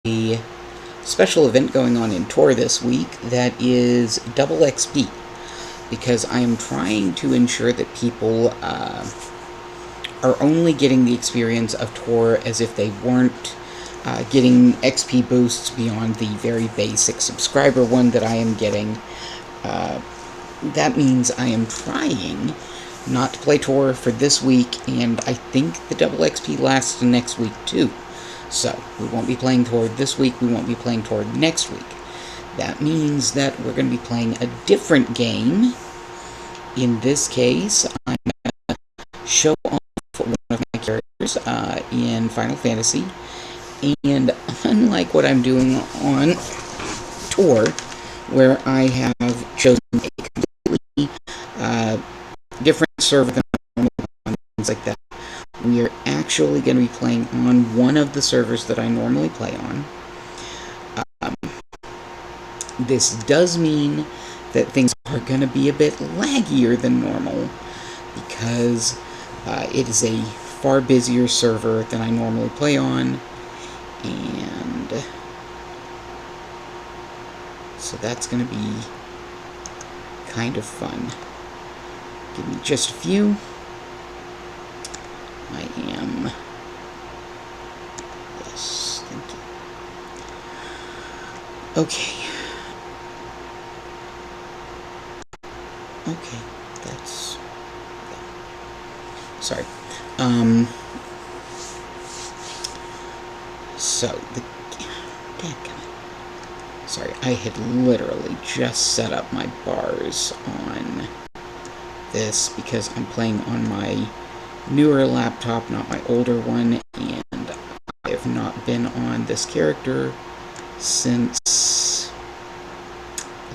a special event going on in TOR this week that is double XP, because I am trying to ensure that people are only getting the experience of TOR as if they weren't getting XP boosts beyond the very basic subscriber one that I am getting. That means I am trying not to play TOR for this week, and I think the double XP lasts next week too. So, we won't be playing TOR this week, we won't be playing TOR next week. That means that we're going to be playing a different game. In this case, I'm going to show off one of my characters in Final Fantasy. And unlike what I'm doing on TOR, where I have chosen a completely different server than normal and things like that, we are actually going to be playing on one of the servers that I normally play on. This does mean that things are going to be a bit laggier than normal, because it is a far busier server than I normally play on, and so that's going to be kind of fun. Give me just a few. I am... Yes, thank you. Okay. Okay, that's... Sorry. So, sorry, I had literally just set up my bars on this because I'm playing on my newer laptop, not my older one, and I have not been on this character since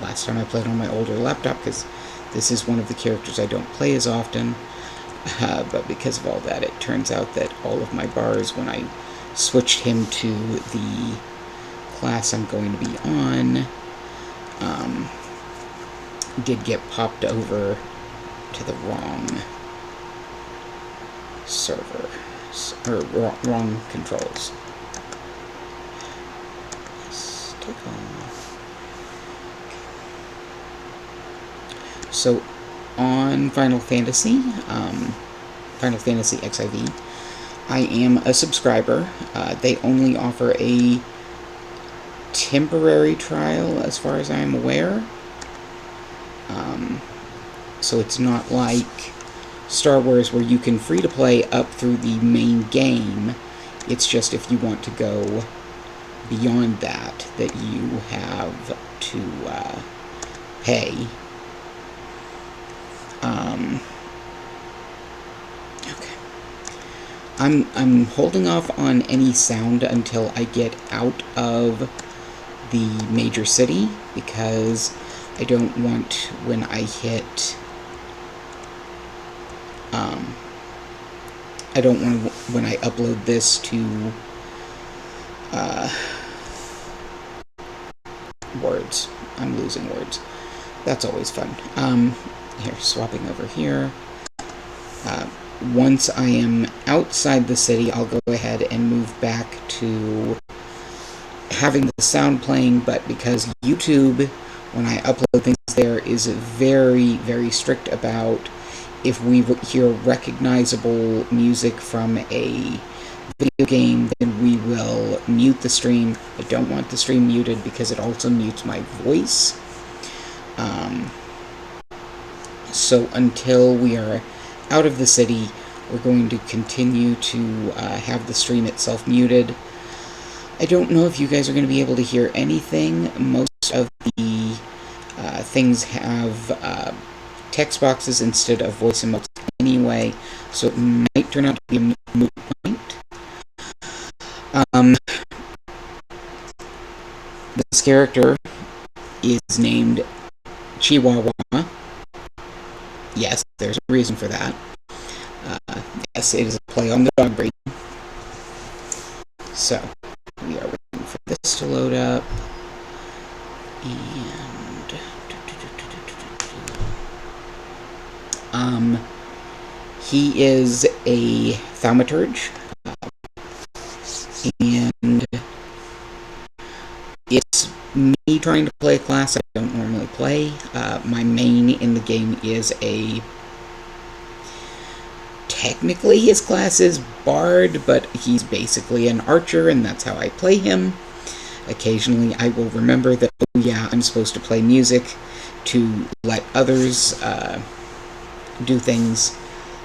last time I played on my older laptop, because this is one of the characters I don't play as often, but because of all that, it turns out that all of my bars, when I switched him to the class I'm going to be on, did get popped over to the wrong server, or wrong controls. Yes, take off. So, on Final Fantasy XIV, I am a subscriber. They only offer a temporary trial, as far as I am aware. So it's not like Star Wars, where you can free to play up through the main game. It's just if you want to go beyond that, that you have to pay. Okay. I'm holding off on any sound until I get out of the major city, because I don't want, when I hit I don't want, when I upload this to words. I'm losing words. That's always fun. Here, swapping over here. Once I am outside the city, I'll go ahead and move back to having the sound playing, but because YouTube, when I upload things there, is very, very strict about if we hear recognizable music from a video game, then we will mute the stream. I don't want the stream muted because it also mutes my voice. So until we are out of the city, we're going to continue to have the stream itself muted. I don't know if you guys are going to be able to hear anything. Most of the things have text boxes instead of voice emotes anyway, so it might turn out to be a moot point. This character is named Chihuahua. Yes, there's a reason for that. Yes, it is a play on the dog breed. So, we are waiting for this to load up. And he is a thaumaturge, and it's me trying to play a class I don't normally play. My main in the game is technically his class is Bard, but he's basically an archer, and that's how I play him. Occasionally I will remember that, oh yeah, I'm supposed to play music to let others do things,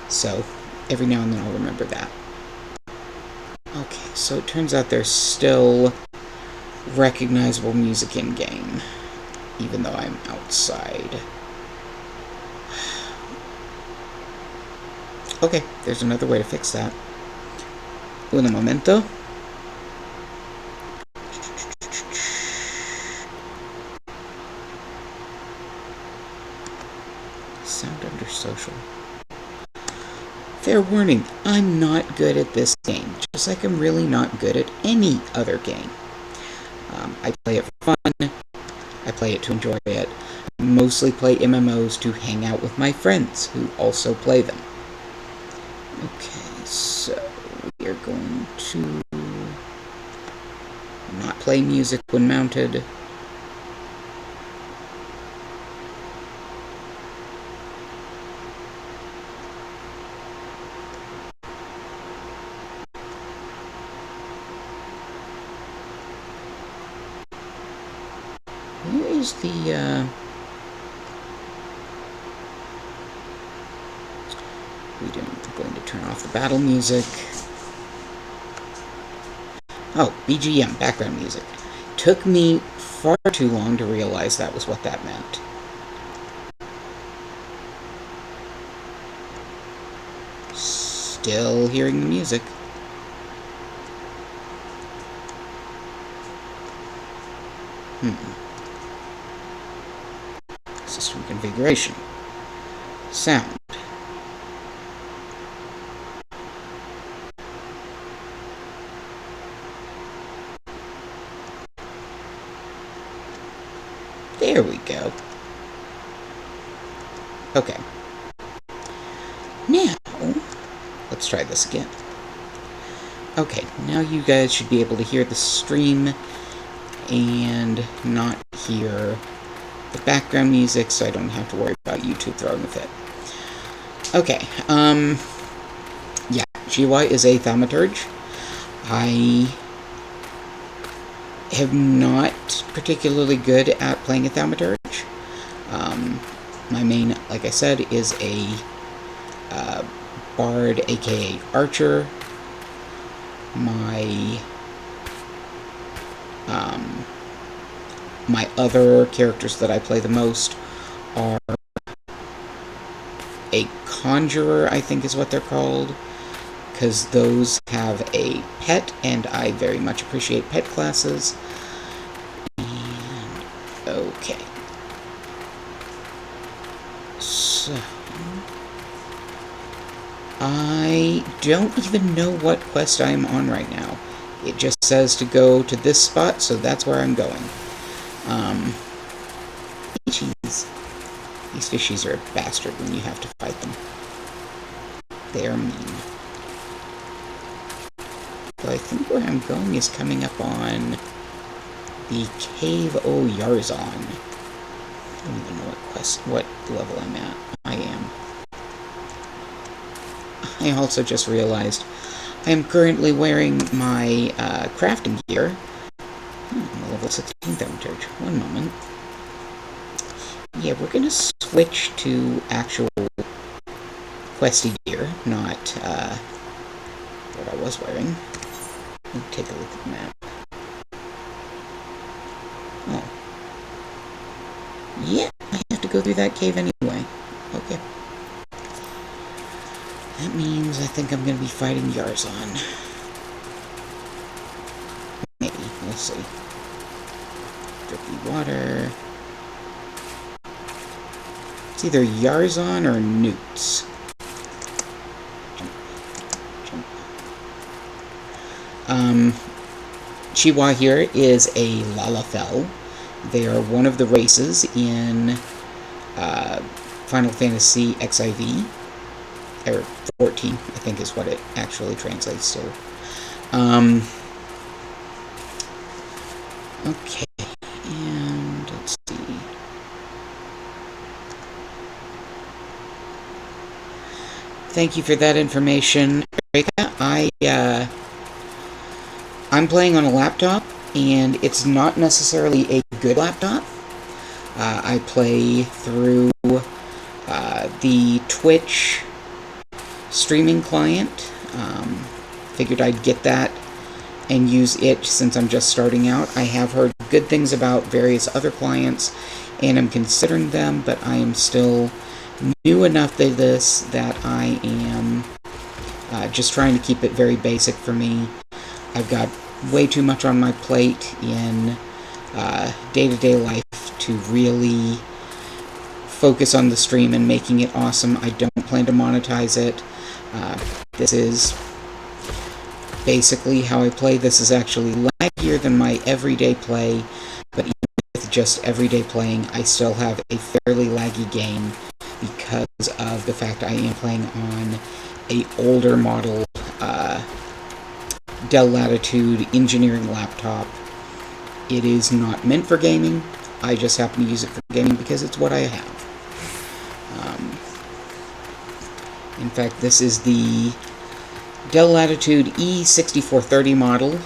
so every now and then I'll remember that. Okay, so it turns out there's still recognizable music in-game, even though I'm outside. Okay, there's another way to fix that. Un momento. Sound under social. Fair warning, I'm not good at this game, just like I'm really not good at any other game. I play it for fun, I play it to enjoy it. I mostly play MMOs to hang out with my friends who also play them. Okay, so we are going to not play music when mounted. Where is the, we're going to turn off the battle music. Oh, BGM, background music. Took me far too long to realize that was what that meant. Still hearing the music. System configuration. Sound. There we go. Okay. Now, let's try this again. Okay, now you guys should be able to hear the stream and not hear the background music, so I don't have to worry about YouTube throwing a fit. Okay, yeah, GY is a thaumaturge. I am not particularly good at playing a thaumaturge. My main, like I said, is a bard, aka archer. My other characters that I play the most are a conjurer, I think is what they're called, because those have a pet, and I very much appreciate pet classes. And, okay. So, I don't even know what quest I am on right now. It just says to go to this spot, so that's where I'm going. Fishies. These fishies are a bastard when you have to fight them. They are mean. So I think where I'm going is coming up on the Cave O Yarzon. I don't even know what level I'm at. I am. I also just realized I am currently wearing my crafting gear. I'm a level 16 thaumaturge. One moment. Yeah, we're gonna switch to actual questy gear, not what I was wearing. Let me take a look at the map. Oh. Yeah, I have to go through that cave anyway. Okay. That means I think I'm gonna be fighting Yarzon. Maybe. We'll see. Drippy water. It's either Yarzon or Newts. Chihuahua here is a Lalafell. They are one of the races in Final Fantasy XIV. Or 14, I think is what it actually translates to. Okay. Thank you for that information, Erika. I'm playing on a laptop, and it's not necessarily a good laptop. I play through the Twitch streaming client. Figured I'd get that and use it since I'm just starting out. I have heard good things about various other clients, and I'm considering them, but I am still new enough to this that I am just trying to keep it very basic for me. I've got way too much on my plate in day-to-day life to really focus on the stream and making it awesome. I don't plan to monetize it. This is basically how I play. This is actually laggier than my everyday play, but even with just everyday playing, I still have a fairly laggy game because of the fact I am playing on a older model Dell Latitude engineering laptop. It is not meant for gaming. I just happen to use it for gaming because it's what I have. In fact, this is the Dell Latitude E6430 model.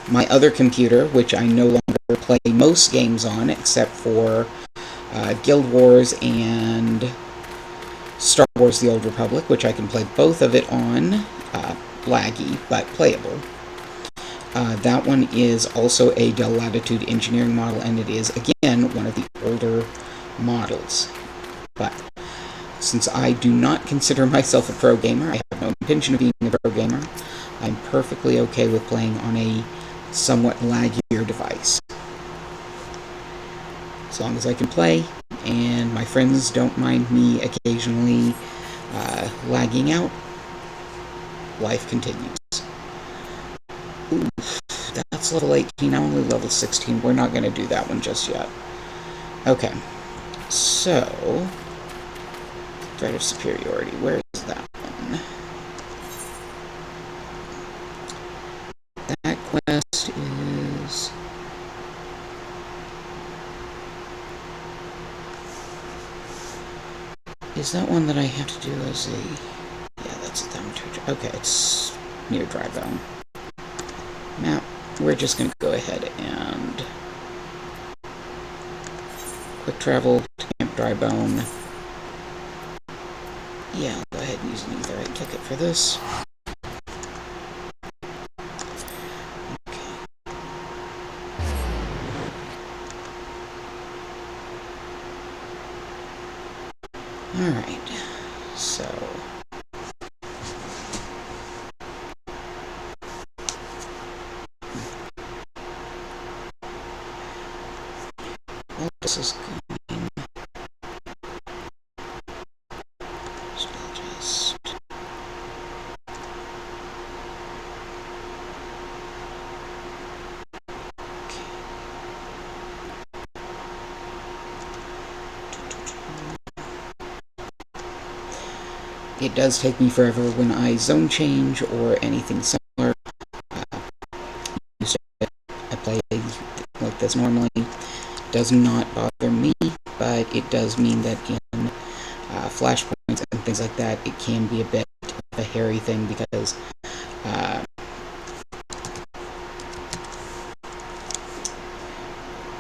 My other computer, which I no longer play most games on, except for Guild Wars and Star Wars The Old Republic, which I can play both of it on, laggy, but playable. That one is also a Dell Latitude engineering model, and it is, again, one of the older models. But since I do not consider myself a pro gamer, I have no intention of being a pro gamer, I'm perfectly okay with playing on a somewhat laggier device. As long as I can play, and my friends don't mind me occasionally lagging out, life continues. Ooh, that's level 18, I'm only level 16. We're not going to do that one just yet. Okay, so threat of superiority, where is that one? That quest is... Is that one that I have to do as a... Yeah, that's a thaumaturge. Okay, it's near Drybone. Now, we're just going to go ahead and quick travel to Camp Drybone. Yeah, I'll go ahead and use an Aetherite ticket for this. Alright, so... Well, this is going... So I'll just... It does take me forever when I zone change or anything similar. I play like this normally. It does not bother me, but it does mean that in flashpoints and things like that, it can be a bit of a hairy thing because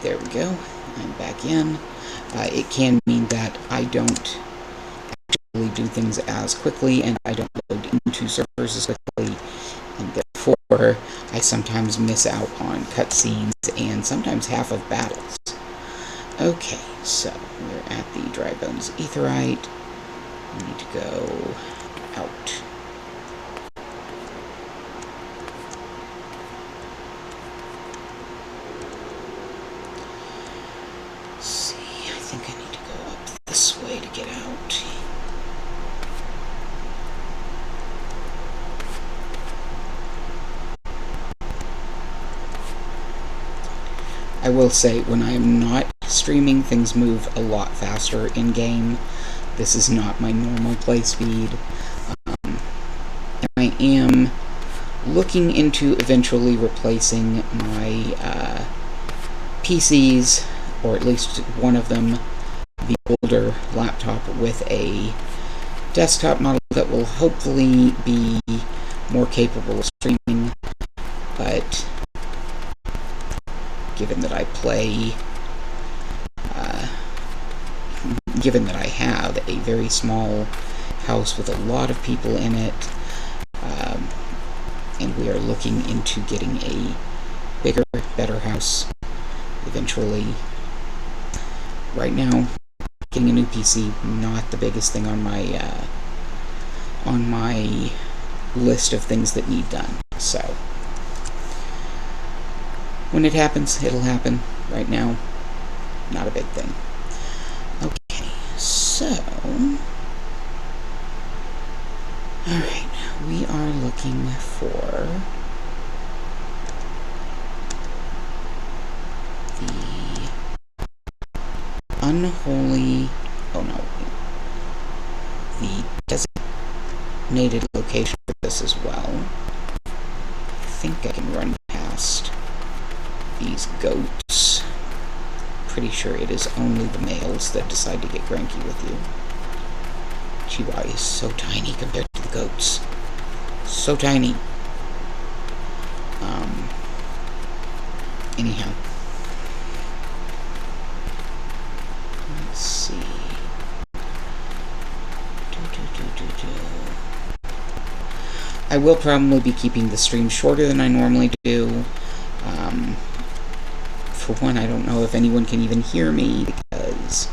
there we go. I'm back in. It can mean that I don't do things as quickly, and I don't load into servers as quickly, and therefore I sometimes miss out on cutscenes and sometimes half of battles. Okay, so we're at the Dry Bones Aetherite. We need to go out. Let's see, I think I need to go up this way to get out. I will say, when I am not streaming, things move a lot faster in-game. This is not my normal play speed. And I am looking into eventually replacing my PCs, or at least one of them, the older laptop, with a desktop model that will hopefully be more capable of streaming, but given that I play, given that I have a very small house with a lot of people in it, and we are looking into getting a bigger, better house eventually. Right now, getting a new PC, not the biggest thing on my list of things that need done. So when it happens, it'll happen. Right now, not a big thing. Okay, so alright, we are looking for the unholy, oh no, the designated location for this as well. I think I can run past these goats. Pretty sure it is only the males that decide to get cranky with you. Chihuahua is so tiny compared to the goats. So tiny. Anyhow. Let's see. I will probably be keeping the stream shorter than I normally do. For one, I don't know if anyone can even hear me because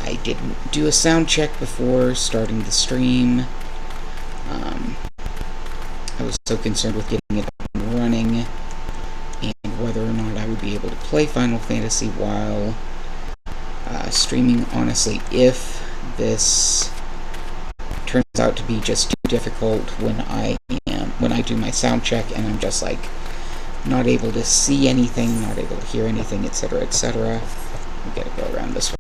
I didn't do a sound check before starting the stream. I was so concerned with getting it up and running and whether or not I would be able to play Final Fantasy while streaming. Honestly, if this turns out to be just too difficult when I do my sound check and I'm just like not able to see anything, not able to hear anything, etc., etc. We gotta go around this way.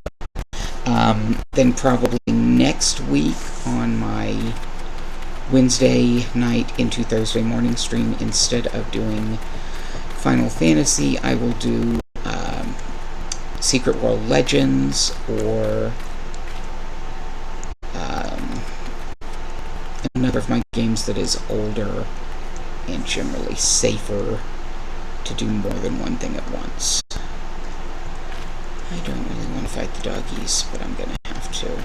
Then probably next week on my Wednesday night into Thursday morning stream, instead of doing Final Fantasy, I will do Secret World Legends or another of my games that is older and generally safer to do more than one thing at once. I don't really want to fight the doggies, but I'm gonna have to.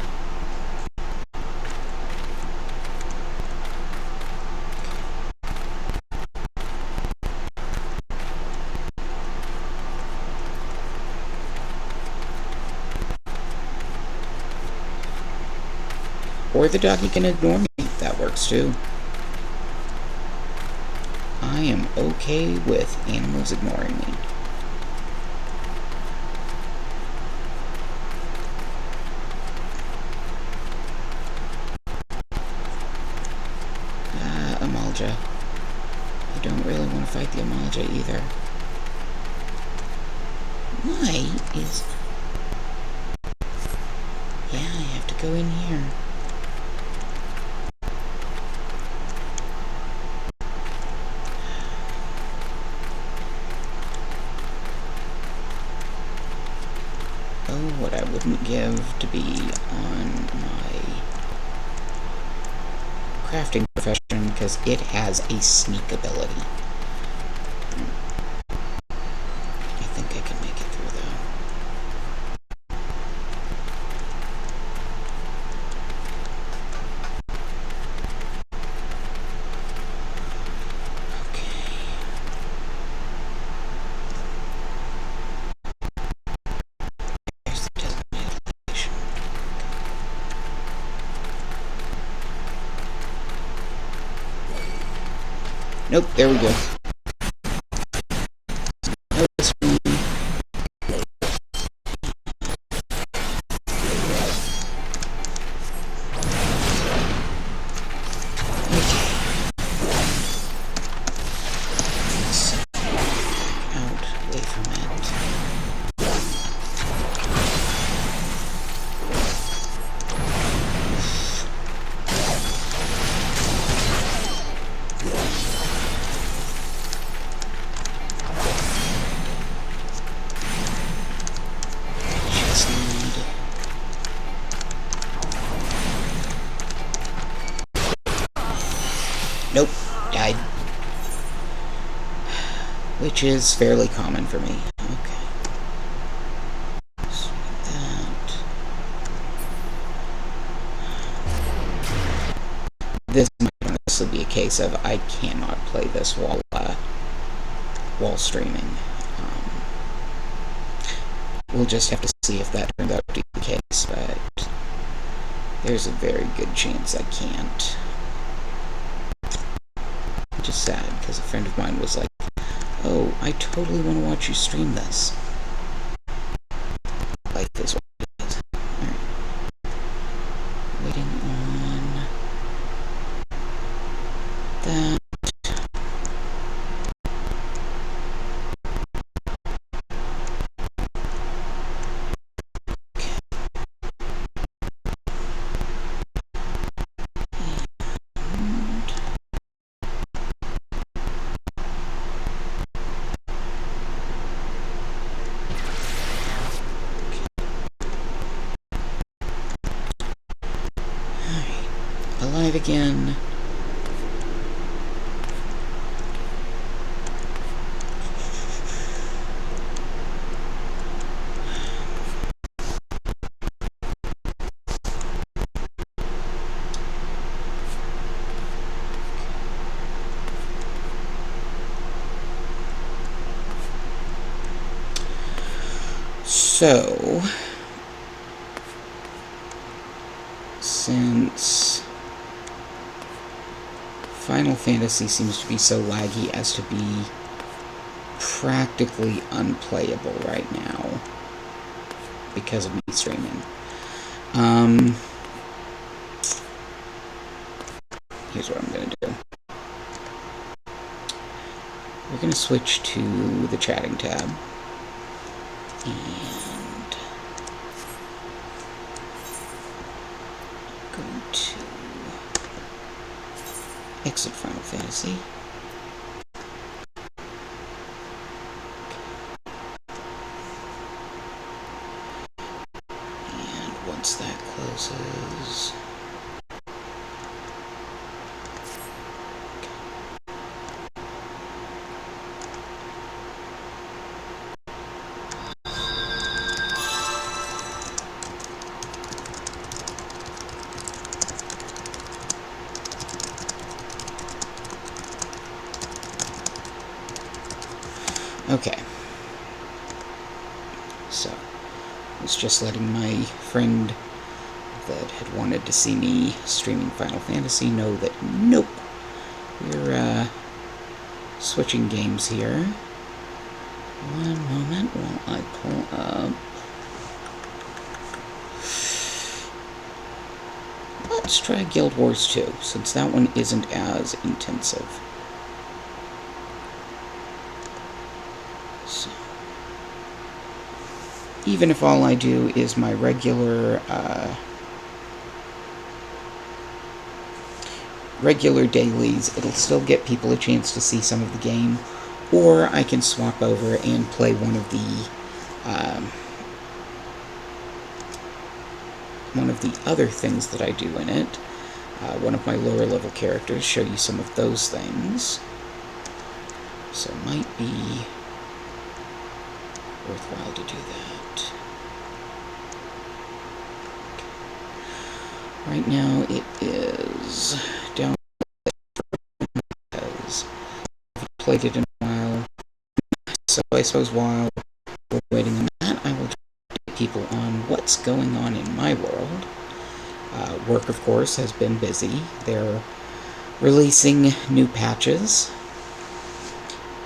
Or the doggy can ignore me. That works too. I am okay with animals ignoring me. Amalja. I don't really want to fight the Amalja either. Why is... Yeah, I have to go in here. Oh, what I wouldn't give to be on my crafting profession, because it has a sneak ability. I think I can make it through, though. Nope, there we go. which is fairly common for me. Okay. So that. This might honestly be a case of I cannot play this while streaming. We'll just have to see if that turns out to be the case, but there's a very good chance I can't. Which is sad, because a friend of mine was like, oh, I totally want to watch you stream this. Like this one. Alright. Waiting on that. Alive again. So, since Final Fantasy seems to be so laggy as to be practically unplayable right now because of me streaming. Here's what I'm going to do. We're going to switch to the chatting tab. And go to exit Final Fantasy. And once that closes, okay. So, I was just letting my friend that had wanted to see me streaming Final Fantasy know that nope, we're switching games here. One moment while I pull up. Let's try Guild Wars 2, since that one isn't as intensive. So, even if all I do is my regular dailies, it'll still get people a chance to see some of the game, or I can swap over and play one of the other things that I do in it. One of my lower level characters, show you some of those things. So it might be worthwhile to do that. Right now it is down because I haven't played it in a while. So I suppose while we're waiting on that, I will update people on what's going on in my world. Work, of course, has been busy. They're releasing new patches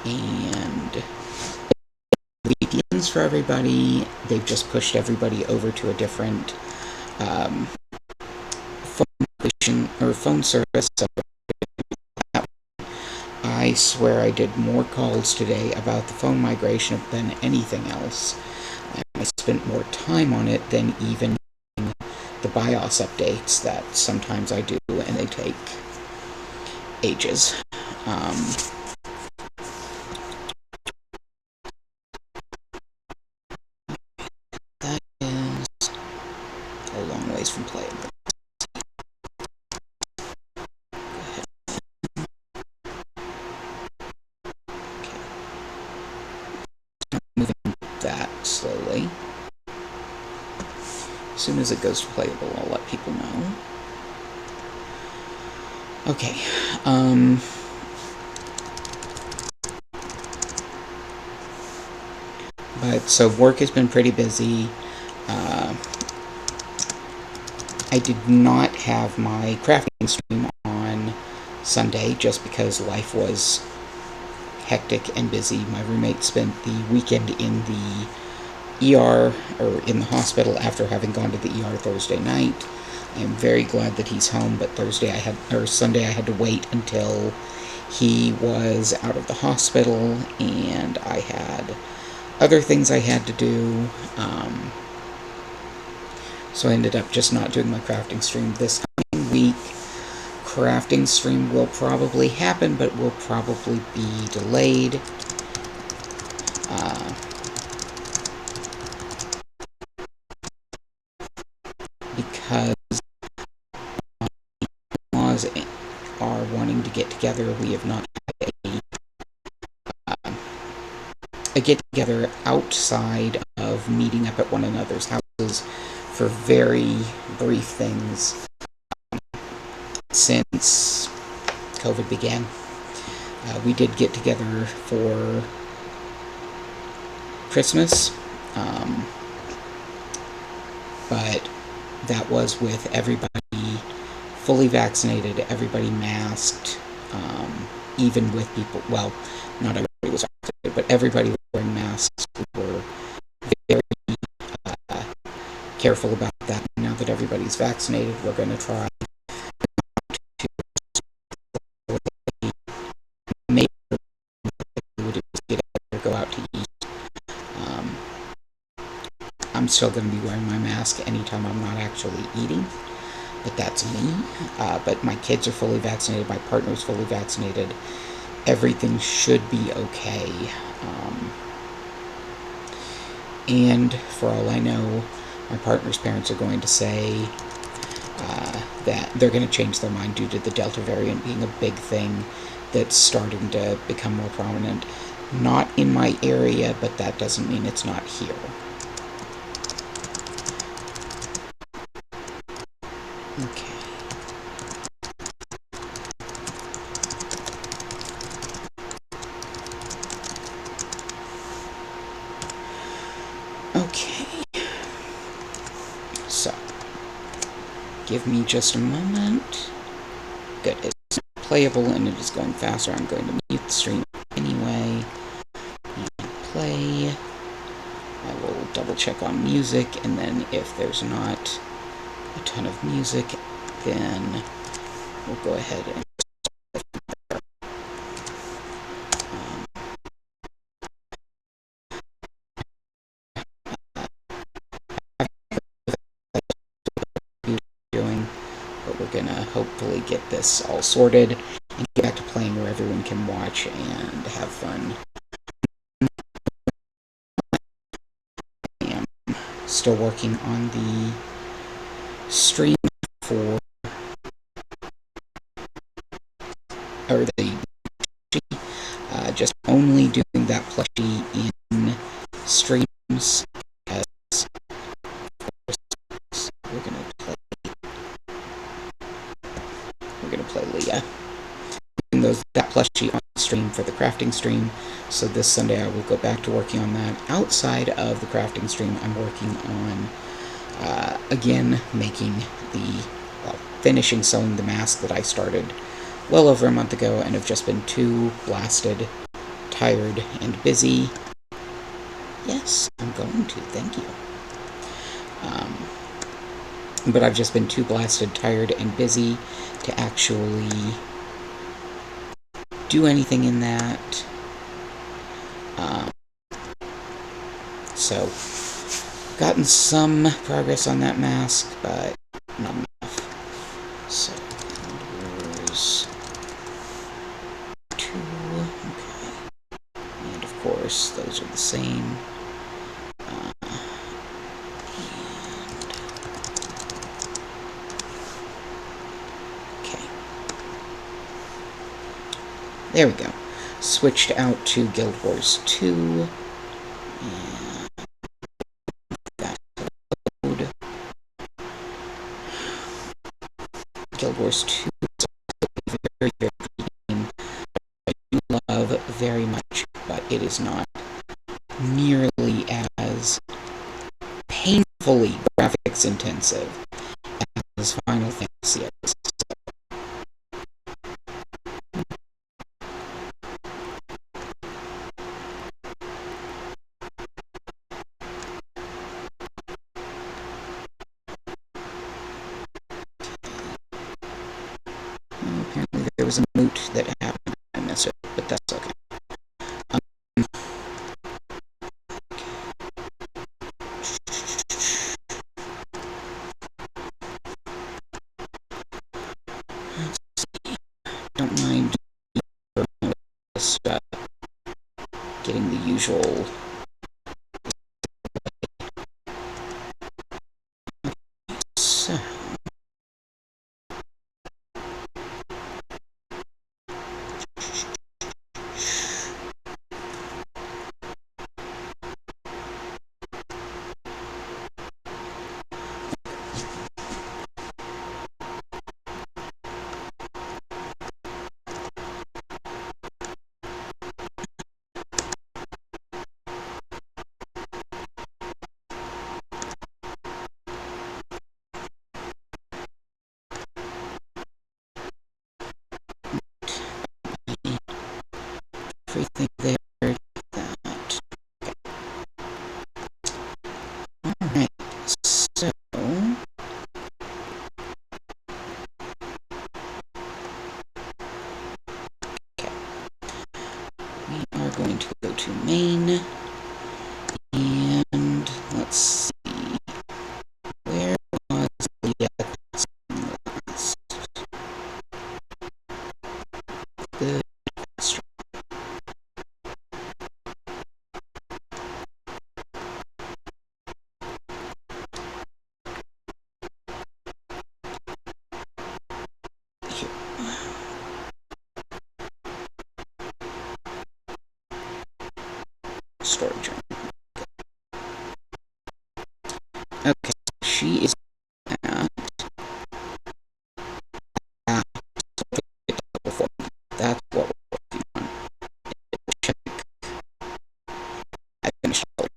and VPNs for everybody. They've just pushed everybody over to a different phone service. So I swear I did more calls today about the phone migration than anything else. I spent more time on it than even the BIOS updates that sometimes I do, and they take ages. That is a long ways from playable. Go ahead. Okay. slowly. As soon as it goes to playable, I'll let people know. Okay. But so work has been pretty busy. I did not have my crafting stream on Sunday just because life was hectic and busy. My roommate spent the weekend in the ER, or in the hospital, after having gone to the ER Thursday night. I am very glad that he's home, but Sunday I had to wait until he was out of the hospital, and I had other things I had to do. So I ended up just not doing my crafting stream this coming week. Crafting stream will probably happen, but will probably be delayed. Because laws are wanting to get together. We have not had a get together outside of meeting up at one another's houses for very brief things since COVID began. We did get together for Christmas, but that was with everybody fully vaccinated, everybody masked, even with people, well, not everybody was vaccinated, but everybody was wearing masks. We were very careful about that. Now that everybody's vaccinated, we're going to try to make get out, go out to eat. I'm still going to be wearing my mask anytime I'm not actually eating, but that's me. But my kids are fully vaccinated, my partner's fully vaccinated. Everything should be okay. And for all I know, my partner's parents are going to say that they're going to change their mind due to the Delta variant being a big thing that's starting to become more prominent. Not in my area, but that doesn't mean it's not here. Okay. Okay. So, give me just a moment. Good. It's playable and it is going faster. I'm going to mute the stream anyway. And play. I will double check on music, and then if there's not a ton of music, then we'll go ahead and doing, but we're gonna hopefully get this all sorted and get back to playing where everyone can watch and have fun. I am still working on the stream for, or the just only doing that plushie in streams, because we're gonna play Leah. Doing that plushie on the stream for the crafting stream. So this Sunday I will go back to working on that. Outside of the crafting stream, I'm working on again making finishing sewing the mask that I started well over a month ago and have just been too blasted, tired, and busy. Yes, I'm going to. Thank you. But I've just been too blasted, tired, and busy to actually do anything in that. So, gotten some progress on that mask, but not enough. So, Wars 2, okay. And of course, those are the same. Okay. There we go. Switched out to Guild Wars 2. And Wars 2 is a very, very good game I do love very much, but it is not nearly as painfully graphics intensive as Final Fantasy is. Apparently there was a moot that happened. I missed it, but that's okay. Don't mind just getting the usual. So. Everything there. That. Alright, so. Okay. We are going to go to main. And let's see. Where was the last? Good. Storage room. Okay, she is at that's what we're working on. Check. I finished or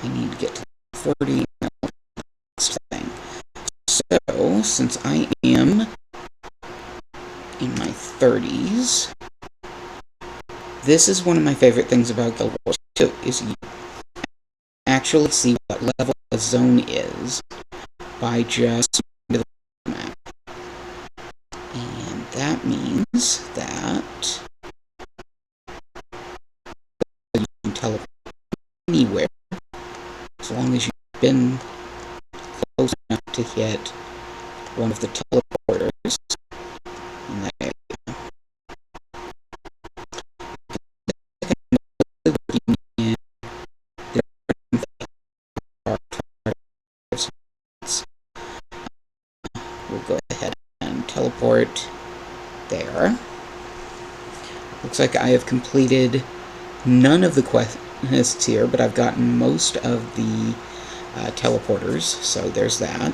I need to get to 40 next thing. So since I am in my 30s, this is one of my favorite things about Guild Wars 2 is you actually see what level a zone is by just the map. And that means that you can teleport anywhere as long as you've been close enough to hit one of the teleporters in that area. We'll go ahead and teleport there. Looks like I have completed none of the quests here, but I've gotten most of the teleporters, so there's that.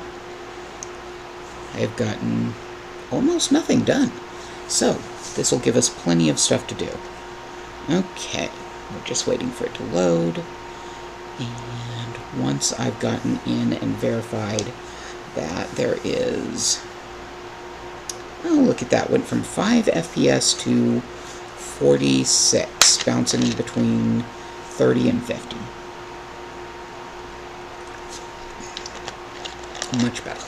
I have gotten almost nothing done. So, this will give us plenty of stuff to do. Okay, we're just waiting for it to load. And once I've gotten in and verified that there is... Oh, look at that. Went from 5 FPS to 46, bouncing in between 30 and 50. Much better.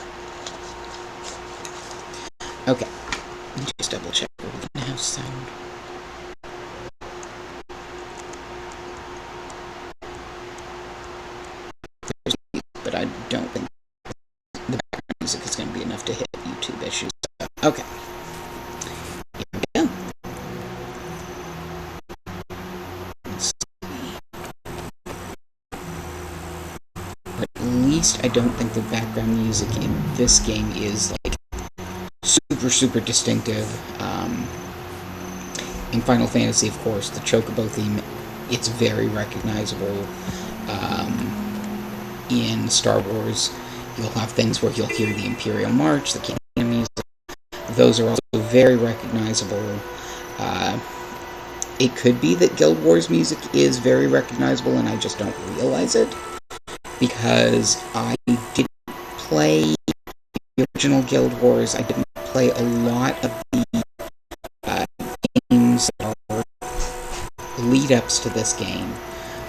Okay, let me just double check. Are we going to have sound? But I don't think the background music is going to be enough to hit YouTube issues. Okay. Here we go. Let's see. But at least I don't think the background music in this game is like super distinctive. In Final Fantasy, of course, the Chocobo theme, it's very recognizable. In Star Wars, You'll have things where you'll hear the Imperial March, the Canadian music. Those are also very recognizable. It could be that Guild Wars music is very recognizable and I just don't realize it, because I didn't play the original Guild Wars. I didn't play a lot of the games that are lead-ups to this game.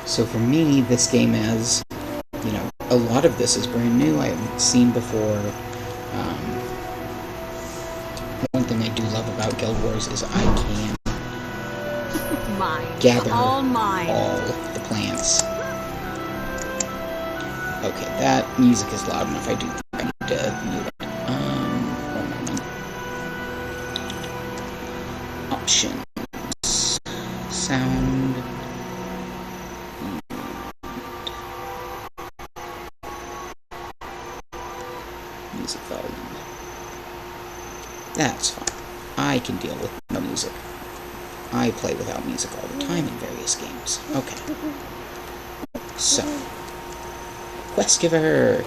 So for me, this game is, a lot of this is brand new. I haven't seen before. One thing I do love about Guild Wars is I can gather all the plants. Okay, that music is loud enough. I do think I need to mute it. One moment. Options. Sound. Music volume. That's fine. I can deal with no music. I play without music all the time in various games. Okay. So, quest giver.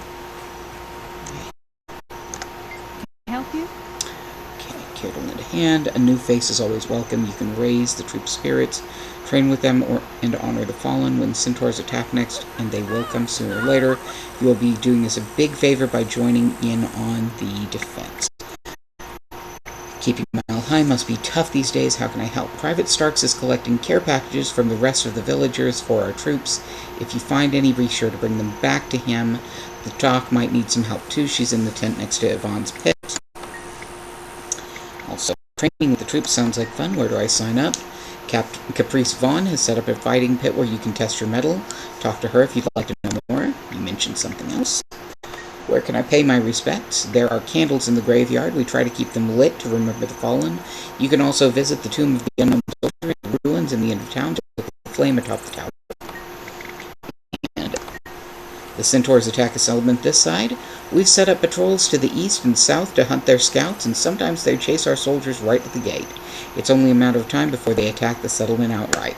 Help you? Okay, care to lend a hand. A new face is always welcome. You can raise the troop's spirits, train with them, and honor the fallen. When centaurs attack next, and they will come sooner or later, you will be doing us a big favor by joining in on the defense. Keeping morale high must be tough these days. How can I help? Private Starks is collecting care packages from the rest of the villagers for our troops. If you find any, be sure to bring them back to him. The doc might need some help too. She's in the tent next to Yvonne's pit. Also, training with the troops sounds like fun. Where do I sign up? Caprice Vaughn has set up a fighting pit where you can test your mettle. Talk to her if you'd like to know more. You mentioned something else. Where can I pay my respects? There are candles in the graveyard. We try to keep them lit to remember the fallen. You can also visit the Tomb of the Unknown Soldier in the ruins in the end of town to look at the flame atop the tower. And the Centaurs attack a settlement this side. We've set up patrols to the east and south to hunt their scouts, and sometimes they chase our soldiers right at the gate. It's only a matter of time before they attack the settlement outright.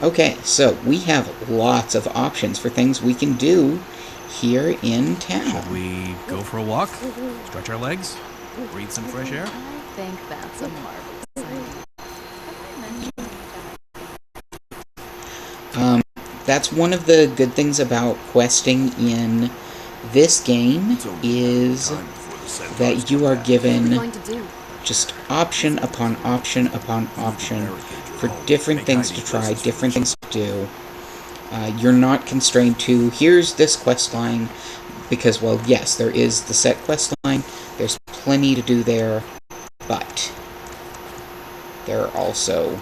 Okay, so we have lots of options for things we can do here in town. Should we go for a walk? Stretch our legs? Breathe some fresh air? I think that's a marvelous idea. That's one of the good things about questing in this game, is that you are given just option upon option upon option for different things to try, different things to do. You're not constrained to, here's this quest line, because, well, yes, there is the set quest line, there's plenty to do there, but there are also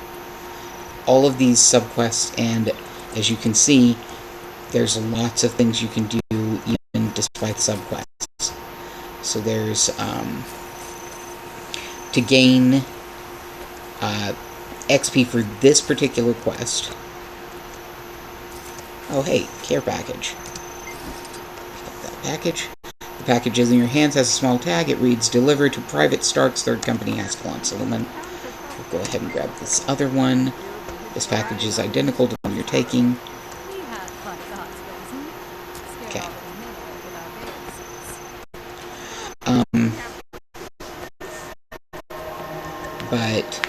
all of these subquests, and as you can see, there's lots of things you can do even despite subquests. So there's, to gain XP for this particular quest. Oh, hey, care package. Pick up that package. The package is in your hands, has a small tag. It reads, delivered to Private Stark's 3rd Company, Ascalon Settlement. We'll go ahead and grab this other one. This package is identical to the one you're taking. Okay. But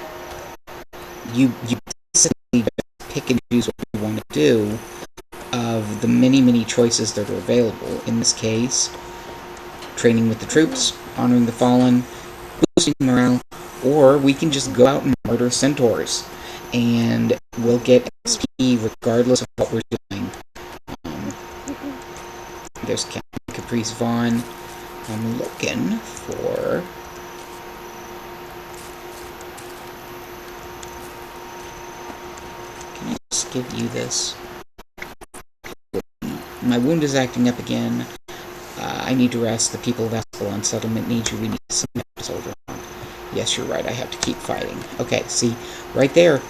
you basically pick and choose what you want to do of the many choices that are available. In this case, training with the troops, honoring the fallen, boosting morale, or we can just go out and murder centaurs, and we'll get XP regardless of what we're doing. There's Captain Caprice Vaughn. I'm looking for... Can I just give you this? My wound is acting up again. I need to rest. The people of Ascalon Settlement need you. We need some soldiers. Yes, you're right. I have to keep fighting. Okay, see, right there.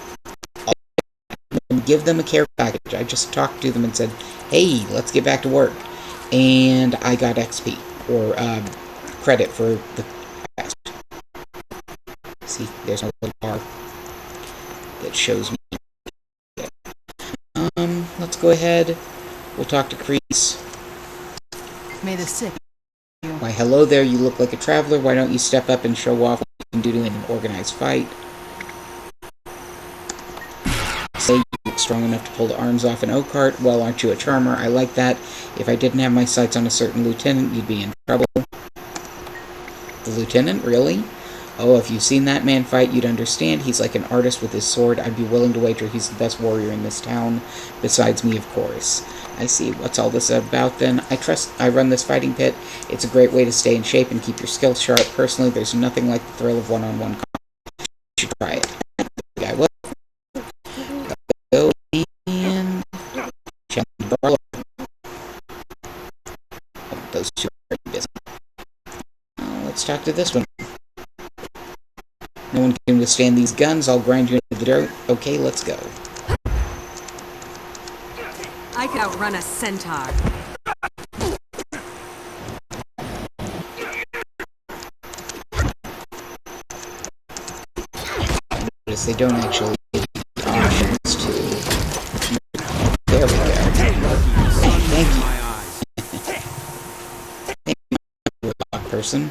I'll give them a care package. I just talked to them and said, hey, let's get back to work. And I got XP, or credit for the quest. See, there's a little bar that shows me. Let's go ahead. We'll talk to Crease. May the sick. Why, hello there, you look like a traveler. Why don't you step up and show off what you can do in an organized fight? Say you look strong enough to pull the arms off an oak cart. Well, aren't you a charmer? I like that. If I didn't have my sights on a certain lieutenant, you'd be in trouble. The lieutenant? Really? Oh, if you've seen that man fight, you'd understand. He's like an artist with his sword. I'd be willing to wager he's the best warrior in this town, besides me, of course. I see. What's all this about, then? I run this fighting pit. It's a great way to stay in shape and keep your skills sharp. Personally, there's nothing like the thrill of one-on-one combat. You should try it. I will. Go and challenge Barlow. Those two are busy. Let's talk to this one. No one can withstand these guns. I'll grind you into the dirt. Okay, let's go. I could outrun a centaur. Notice they don't actually give you the options to... There we go. Thank you. Thank you, robot person.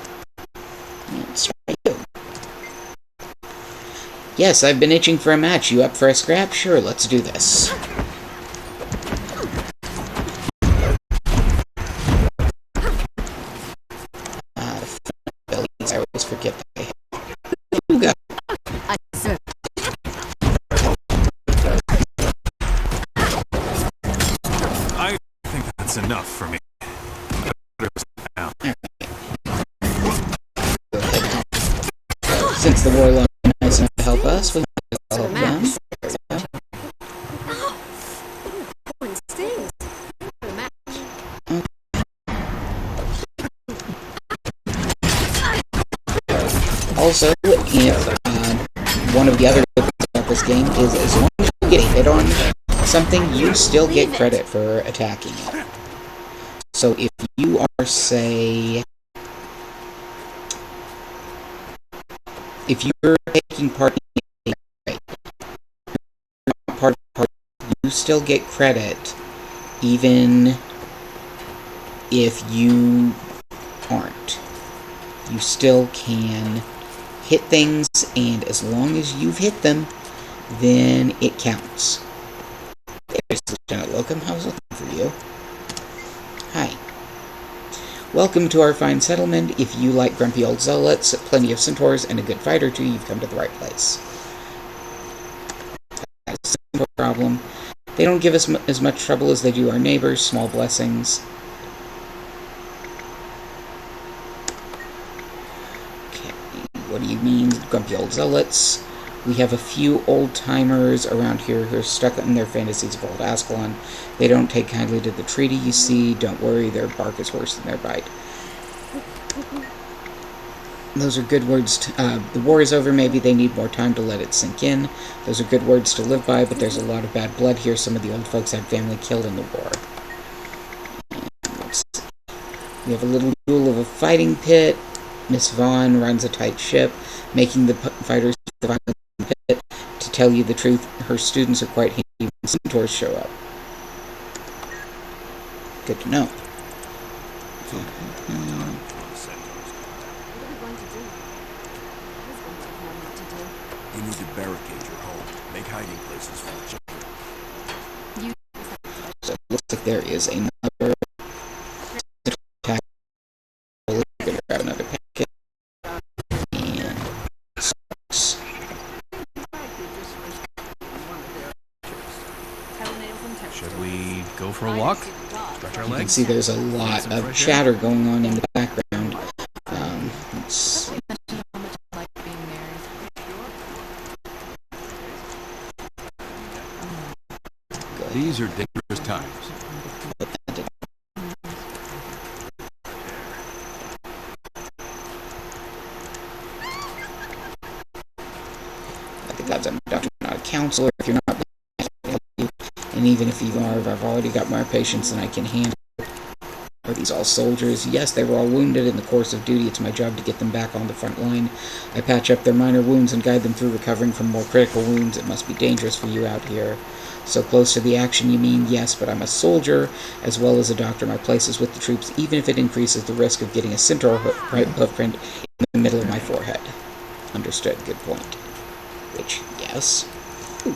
Let's try you. Yes, I've been itching for a match. You up for a scrap? Sure, let's do this. I always forget that I have. You go. I think that's enough for me. Since the warlock is nice enough to help us, we'll help them. Also, if one of the other good things about this game is as long as you get hit on something, you still get credit for attacking it. So if you are, say, if you're taking part in a part, you still get credit even if you aren't. You still can hit things, and as long as you've hit them, then it counts. There's Lieutenant Locum. I was looking for you. Hi. Welcome to our fine settlement. If you like grumpy old zealots, plenty of centaurs, and a good fight or two, you've come to the right place. That's a simple problem. They don't give us as much trouble as they do our neighbors. Small blessings. Okay, what do you mean, grumpy old zealots? We have a few old-timers around here who are stuck in their fantasies of old Ascalon. They don't take kindly to the treaty, you see. Don't worry, their bark is worse than their bite. Those are good words. The war is over. Maybe they need more time to let it sink in. Those are good words to live by, but there's a lot of bad blood here. Some of the old folks had family killed in the war. Let's see. We have a little duel of a fighting pit. Miss Vaughn runs a tight ship, making the fighters survive the pit. To tell you the truth, her students are quite handy when centaurs show up. Good to know. You need to barricade your home. Make hiding places for children. So it looks like there is another attack. We're going to grab another packet. And socks. Should we go for a walk? Stretch our You can legs? see there's a lot of chatter going on in the background. Let's see. How much I like being married. These are dangerous times. I think I'm a doctor, not a counselor. If you're not, I can help you. And even if you are, I've already got more patients than I can handle. Are these all soldiers? Yes, they were all wounded in the course of duty. It's my job to get them back on the front line. I patch up their minor wounds and guide them through recovering from more critical wounds. It must be dangerous for you out here. So close to the action, you mean? Yes, but I'm a soldier as well as a doctor. My place is with the troops, even if it increases the risk of getting a centaur hoofprint in the middle of my forehead. Understood. Good point. Which, yes. Ooh,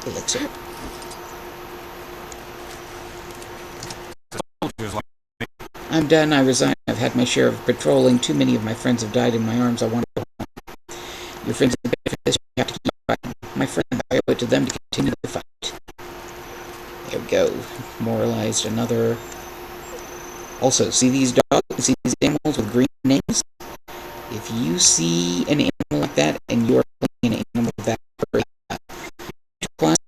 elixir. I'm done. I resign. I've had my share of patrolling. Too many of my friends have died in my arms. I want to go home. Your friends have been for this. You have to keep fighting. My friends, I owe it to them to continue the fight. There we go. Moralized another. Also, see these dogs? See these animals with green names? If you see an animal like that and you're playing an animal with that class,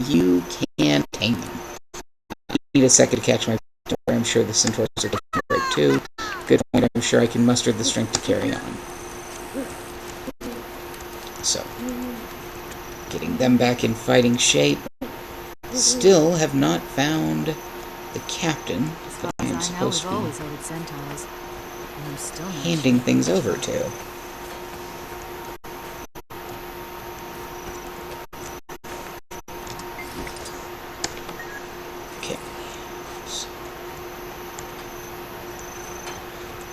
you can tame them. I need a second to catch my. I'm sure the centaurs are taking a break too. Good point. I'm sure I can muster the strength to carry on. So, getting them back in fighting shape. Still have not found the captain that I am supposed to be handing things over to. Okay.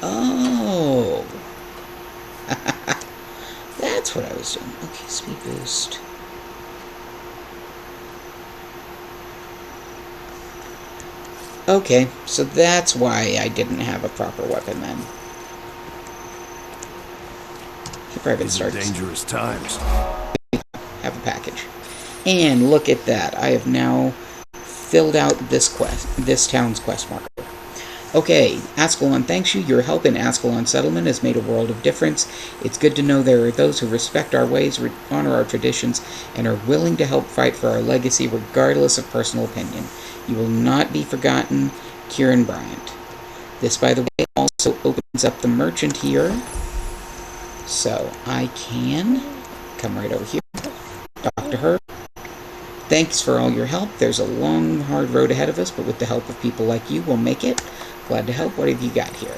Oh! That's what I was doing. Okay, speed boost. Okay, so that's why I didn't have a proper weapon then. He probably These are dangerous times. have a package. And look at that. I have now filled out this town's quest marker. Okay, Ascalon thanks you. Your help in Ascalon settlement has made a world of difference. It's good to know there are those who respect our ways, honor our traditions, and are willing to help fight for our legacy regardless of personal opinion. You will not be forgotten, Kieran Bryant. This, by the way, also opens up the merchant here. So I can come right over here, talk to her. Thanks for all your help. There's a long, hard road ahead of us, but with the help of people like you, we'll make it. Glad to help. What have you got here?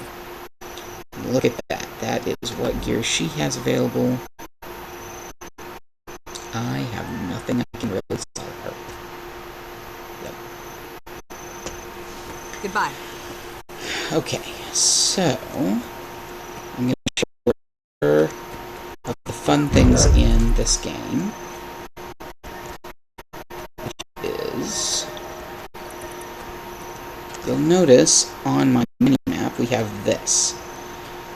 Look at that. That is what gear she has available. I have nothing I can really sell her. Yep. Goodbye. Okay, so I'm going to show her of the fun things in this game. You'll notice on my mini-map we have this,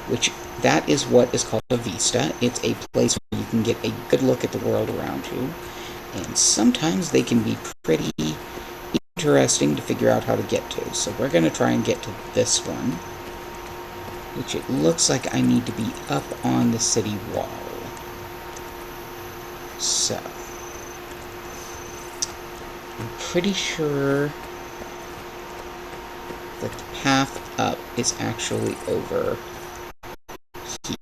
which that is what is called a vista. It's a place where you can get a good look at the world around you, and sometimes they can be pretty interesting to figure out how to get to. So we're going to try and get to this one, which it looks like I need to be up on the city wall. So I'm pretty sure that the path up is actually over here.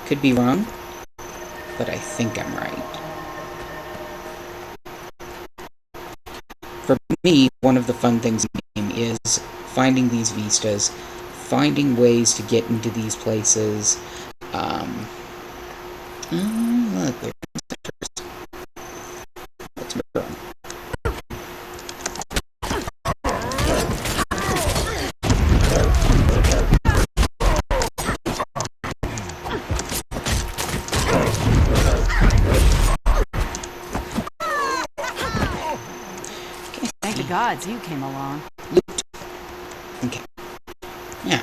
Could be wrong, but I think I'm right. For me, one of the fun things in the game is finding these vistas, finding ways to get into these places. Look, there's first. Let's move on. Thank the gods you came along. Loot. Okay. Yeah.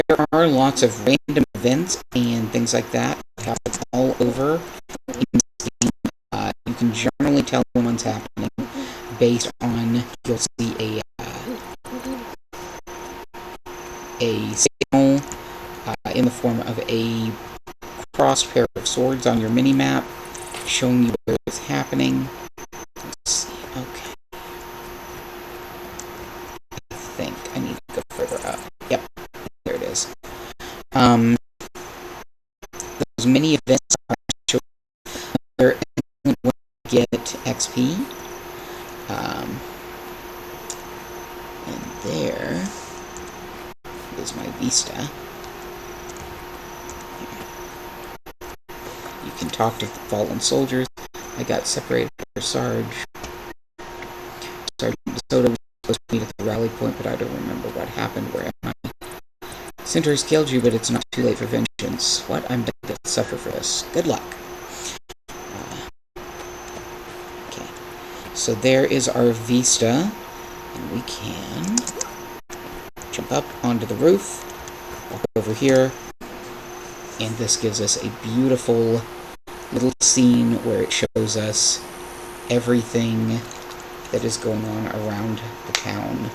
There are lots of random events and things like that happen all over in this game. You can generally tell when one's happening based on, you'll see a signal in the form of a crossed pair of swords on your mini-map showing you where it's happening. Let's see. Okay. I think I need to go further up. Yep. There it is. Those mini events are where you get XP. And there is my Vista. You can talk to fallen soldiers. I got separated from Sergeant DeSoto was supposed to meet at the rally point, but I don't remember what happened. Where am I? Centaur's killed you, but it's not too late for vengeance. What? I'm dead to suffer for this. Good luck. Okay. So there is our Vista. And we can jump up onto the roof, walk over here, and this gives us a beautiful little scene where it shows us everything that is going on around the town.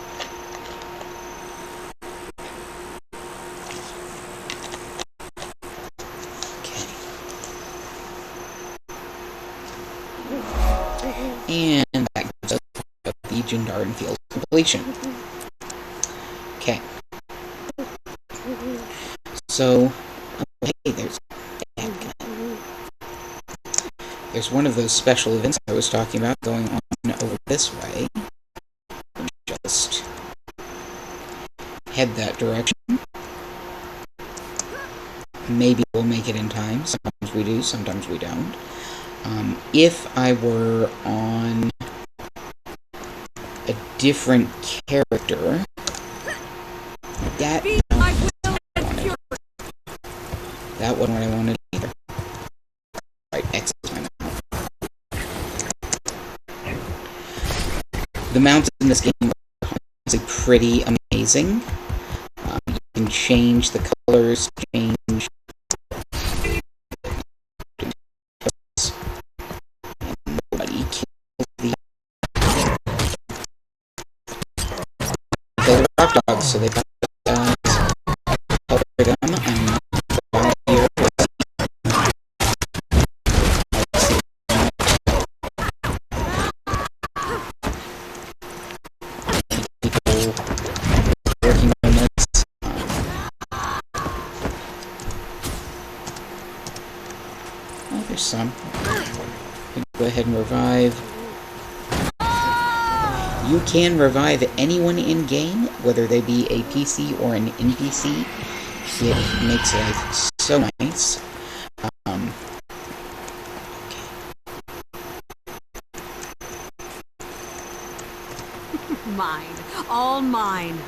Okay. And that gives us the Jindarin Field completion. Okay. So, hey, there's one of those special events I was talking about going on over this way. Just head that direction. Maybe we'll make it in time. Sometimes we do, sometimes we don't. If I were on a different character, that wasn't what I wanted either. Right, exit my mount. The mounts in this game are honestly pretty amazing. You can change the colors, change nobody kills the rock dogs, so they got color them. I'm not down here. People working on this. Oh, there's some. Go ahead and revive. You can revive anyone in game, whether they be a PC or an NPC. It makes life so nice. Mine. All mine.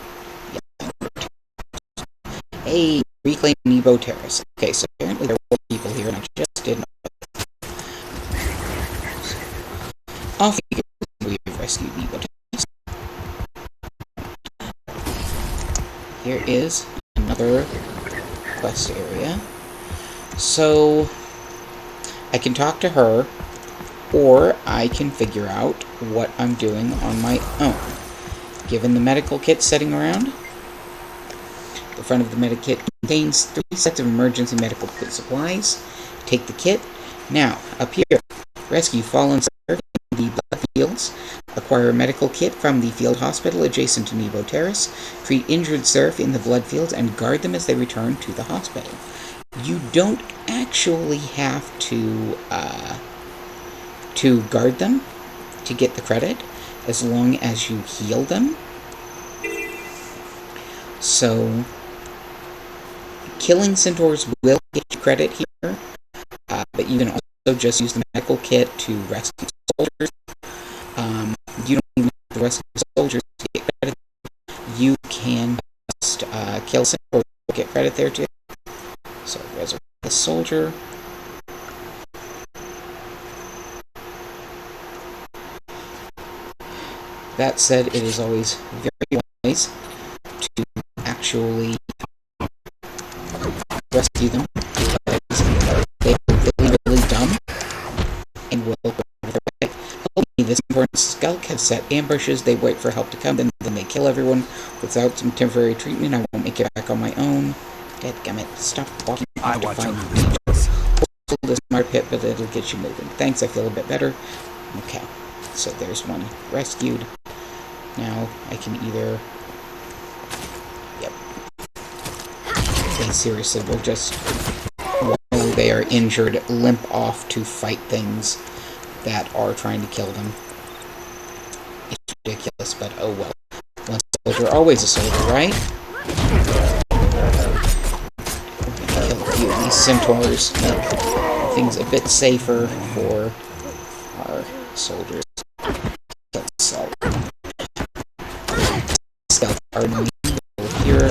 Hey, reclaim Nebo Terrace. Okay, so apparently there were people here, and I just didn't know. I'll figure we've rescued Nebo Terrace. Here is another quest area. So, I can talk to her, or I can figure out what I'm doing on my own. Given the medical kit sitting around, the front of the medic kit contains 3 sets of emergency medical supplies. Take the kit. Now, up here, rescue fallen serf in the blood fields. Acquire a medical kit from the field hospital adjacent to Nebo Terrace. Treat injured serf in the blood fields and guard them as they return to the hospital. You don't actually have to guard them to get the credit, as long as you heal them. So, killing centaurs will get you credit here, but you can also just use the medical kit to rescue soldiers. You don't even have to rescue soldiers to get credit. You can just kill centaurs to get credit there too. So, resurrect the soldier. That said, it is always very wise to actually rescue them, because they are really, really dumb and will go out of their way. Help me, this important skulk have set ambushes. They wait for help to come, then they kill everyone. Without some temporary treatment, I won't make it back on my own. Dadgummit, stop walking off to find me. This smart pit, but it'll get you moving. Thanks, I feel a bit better. Okay, so there's one rescued. Now, I can either... Yep. They seriously will just, while they are injured, limp off to fight things that are trying to kill them. ridiculous, but oh well. Once a soldier, always a soldier, right? We're gonna kill a few of these centaurs, make things a bit safer for our soldiers. Stealth are here,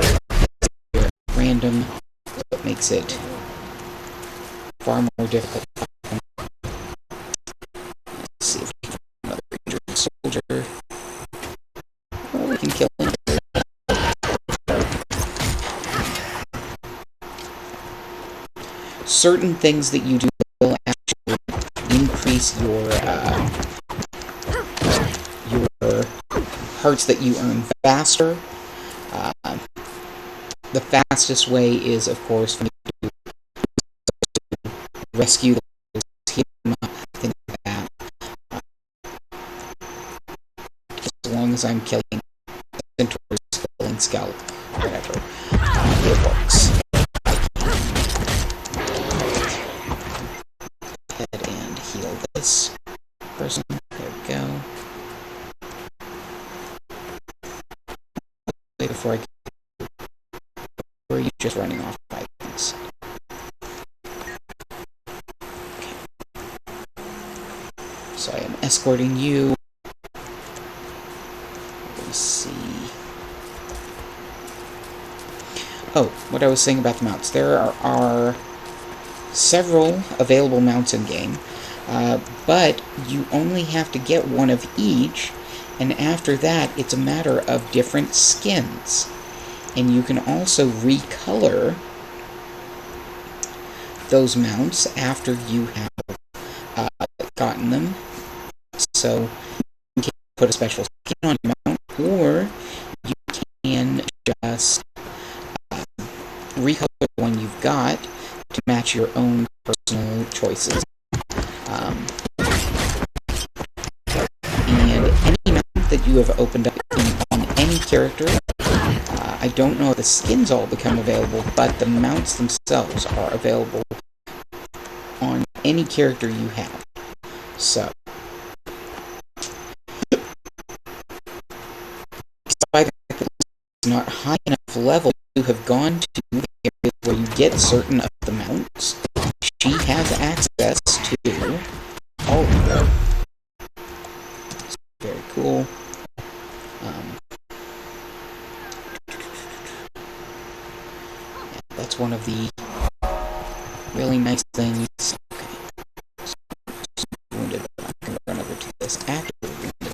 random, so it makes it far more difficult. Let's see if we can find another injured soldier. Oh, we can kill him. Certain things that you do will actually increase your hearts that you earn faster. The fastest way is, of course, for me to rescue those, heal them up, things like that. As long as I'm killing centaurs, killing scalp, whatever, it works. Go ahead and heal this person. There we go. Wait before I. Or are you just running off Vikings? Okay. So I am escorting you. Let me see. Oh, what I was saying about the mounts. There are several available mounts in game, but you only have to get one of each, and after that, it's a matter of different skins. And you can also recolor those mounts after you have gotten them. So you can put a special skin on your mount, or you can just recolor the one you've got to match your own personal choices. And any mount that you have opened up on any character, I don't know if the skins all become available, but the mounts themselves are available on any character you have. So, despite the fact that it's not high enough level to have gone to the area where you get certain of the mounts, she has access to all of them. It's very cool. That's one of the really nice things. Okay. So, wounded, but I'm going to run over to this active wounded.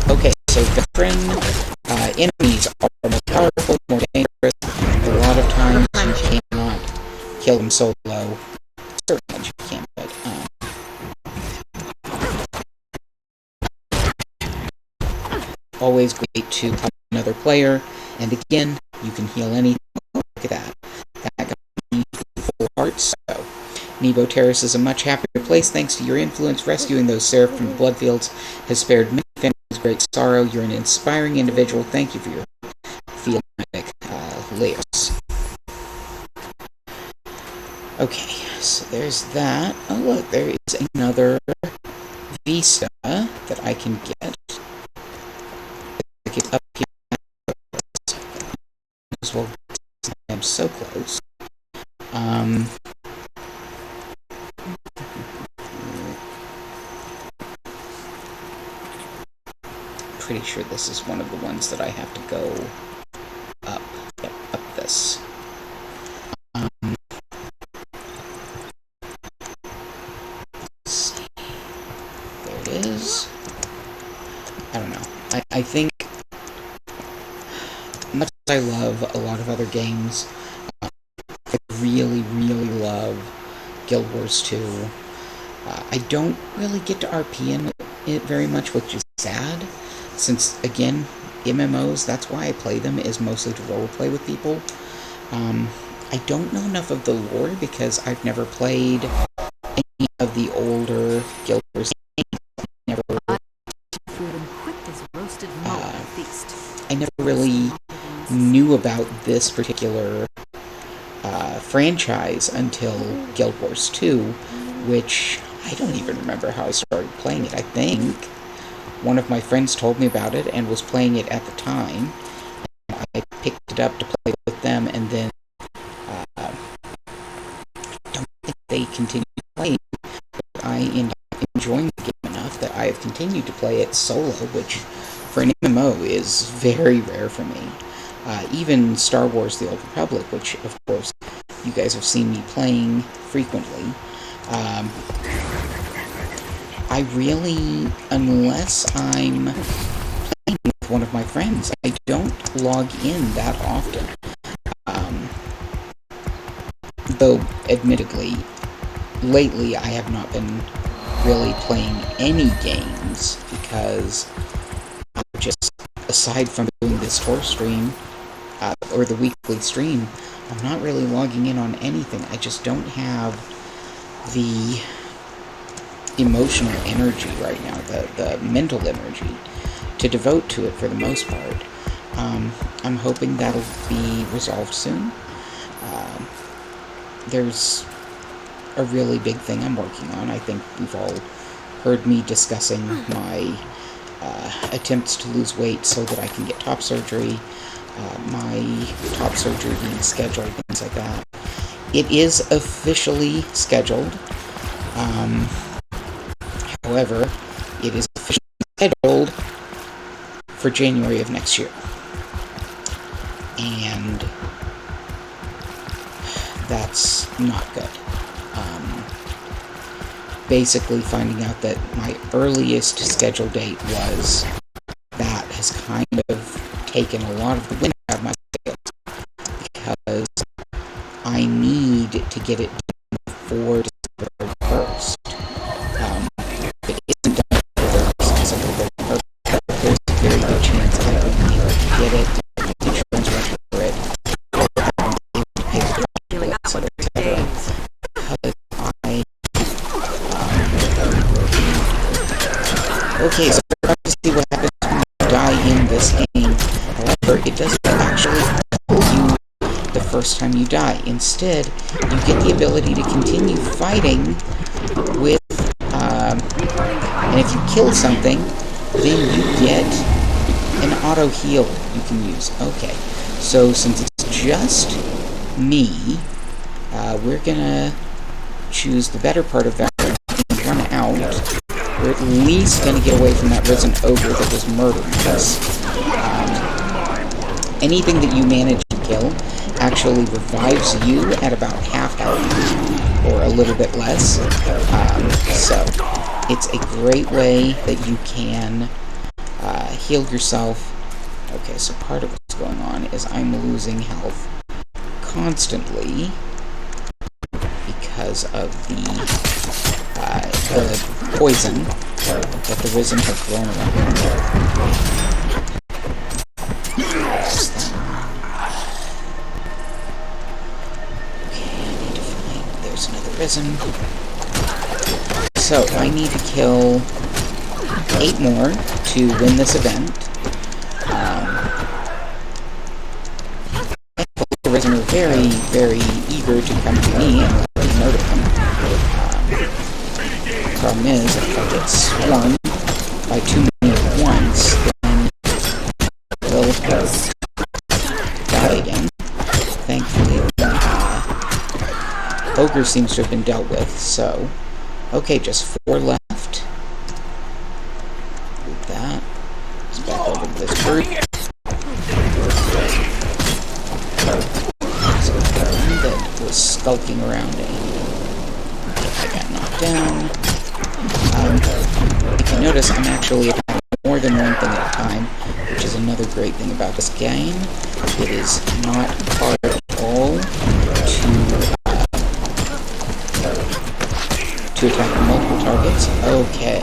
Okay, so veteran enemies are more powerful, more dangerous. A lot of times you cannot kill them solo. Certain ones you can, but always great to help another player. And again, you can heal anything. Look at that. That got me full hearts. So, Nebo Terrace is a much happier place thanks to your influence. Rescuing those seraph from the bloodfields has spared many families great sorrow. You're an inspiring individual. Thank you for your theomatic layers. Okay, so there's that. Oh look, there is another vista that I can get. Get up here as well. I'm so close. Pretty sure this is one of the ones that I have to go up. Yep, up this. Let's see. There it is. I don't know. I think, much as I love a lot of other games, I really, really love Guild Wars 2. I don't really get to RP in it very much, which is sad, since, again, MMOs, that's why I play them, is mostly to roleplay with people. I don't know enough of the lore, because I've never played any of the older Guild Wars games. I never really knew about this particular franchise until Guild Wars 2, which I don't even remember how I started playing it. I think one of my friends told me about it and was playing it at the time. I picked it up to play with them, and then don't think they continued playing. I ended up enjoying the game enough that I have continued to play it solo, which for an MMO is very rare for me. Even Star Wars The Old Republic, which of course you guys have seen me playing frequently. I really, unless I'm playing with one of my friends, I don't log in that often. Though, admittedly, lately I have not been really playing any games because just aside from doing this TOR stream, or the weekly stream, I'm not really logging in on anything. I just don't have the emotional energy right now, the mental energy to devote to it for the most part. I'm hoping that'll be resolved soon. There's a really big thing I'm working on. I think we've all heard me discussing my attempts to lose weight so that I can get top surgery, my top surgery being scheduled, things like that. It is officially scheduled. However, it is officially scheduled for January of next year. And that's not good. Basically finding out that my earliest scheduled date was that has kind of taken a lot of the wind out of my sails, because I need to get it done before December 31st. If it isn't done before December 31st, there's a very good chance I won't be able to get it, the insurance won't cover it, or I won't be able to pay the bill, etc., etc. Because okay, so we're about to see what happens when you die in this game. However, it doesn't actually kill you the first time you die. Instead, you get the ability to continue fighting with, and if you kill something, then you get an auto heal you can use. Okay, so since it's just me, we're gonna choose the better part of that. Run out. We're at least going to get away from that risen ogre that was murdering us. Anything that you manage to kill actually revives you at about half health, or a little bit less. So, it's a great way that you can heal yourself. Okay, so part of what's going on is I'm losing health constantly because of the poison that the Risen have thrown around. Okay, I need to find... There's another Risen. So, I need to kill 8 more to win this event. The Risen are very, very eager to come to me and let me murder them. Problem is, if I get swarmed by too many at once, then we'll die again. Thankfully, Ogre seems to have been dealt with, so... Okay, just 4 left. Move that. Let's back over to this bird. So the one that was skulking around I got knocked down. If you notice, I'm actually attacking more than one thing at a time, which is another great thing about this game. It is not hard at all to attack multiple targets. Okay,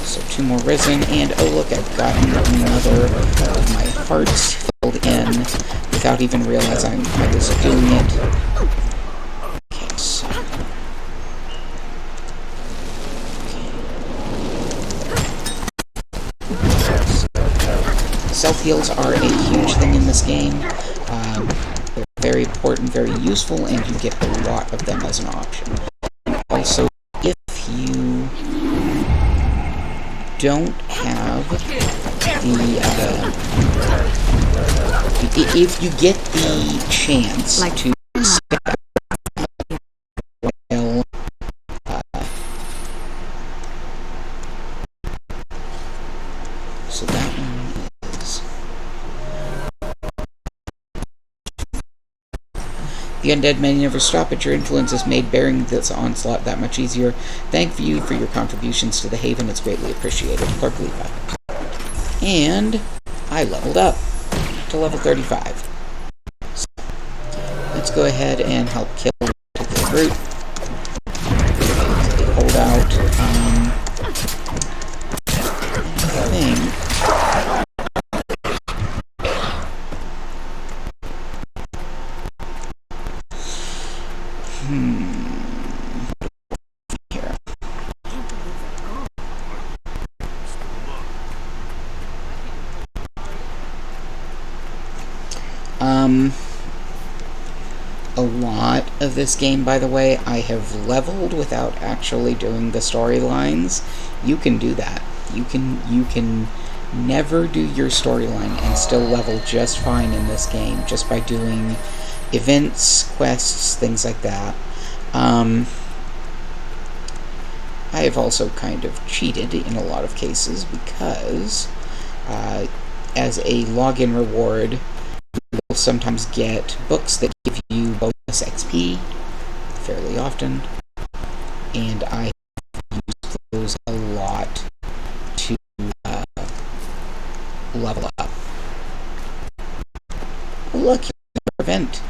so 2 more Risen, and oh look, I've gotten another of my hearts filled in without even realizing I was doing it. Okay, so... Self-heals are a huge thing in this game. They're very very important, very useful, and you get a lot of them as an option. Also, if you don't have if you get the chance to step while so that one is the undead may never stop, but your influence has made bearing this onslaught that much easier. Thank you for your contributions to the Haven. It's greatly appreciated. Clark Levi. And I leveled up to level 35. So, let's go ahead and help kill the particular group. Hold out. I think. Here. A lot of this game, by the way, I have leveled without actually doing the storylines. You can do that. You can never do your storyline and still level just fine in this game, just by doing events, quests, things like that. I have also kind of cheated in a lot of cases because as a login reward, you will sometimes get books that give you bonus XP fairly often, and I use those a lot to level up. Look, here's our event.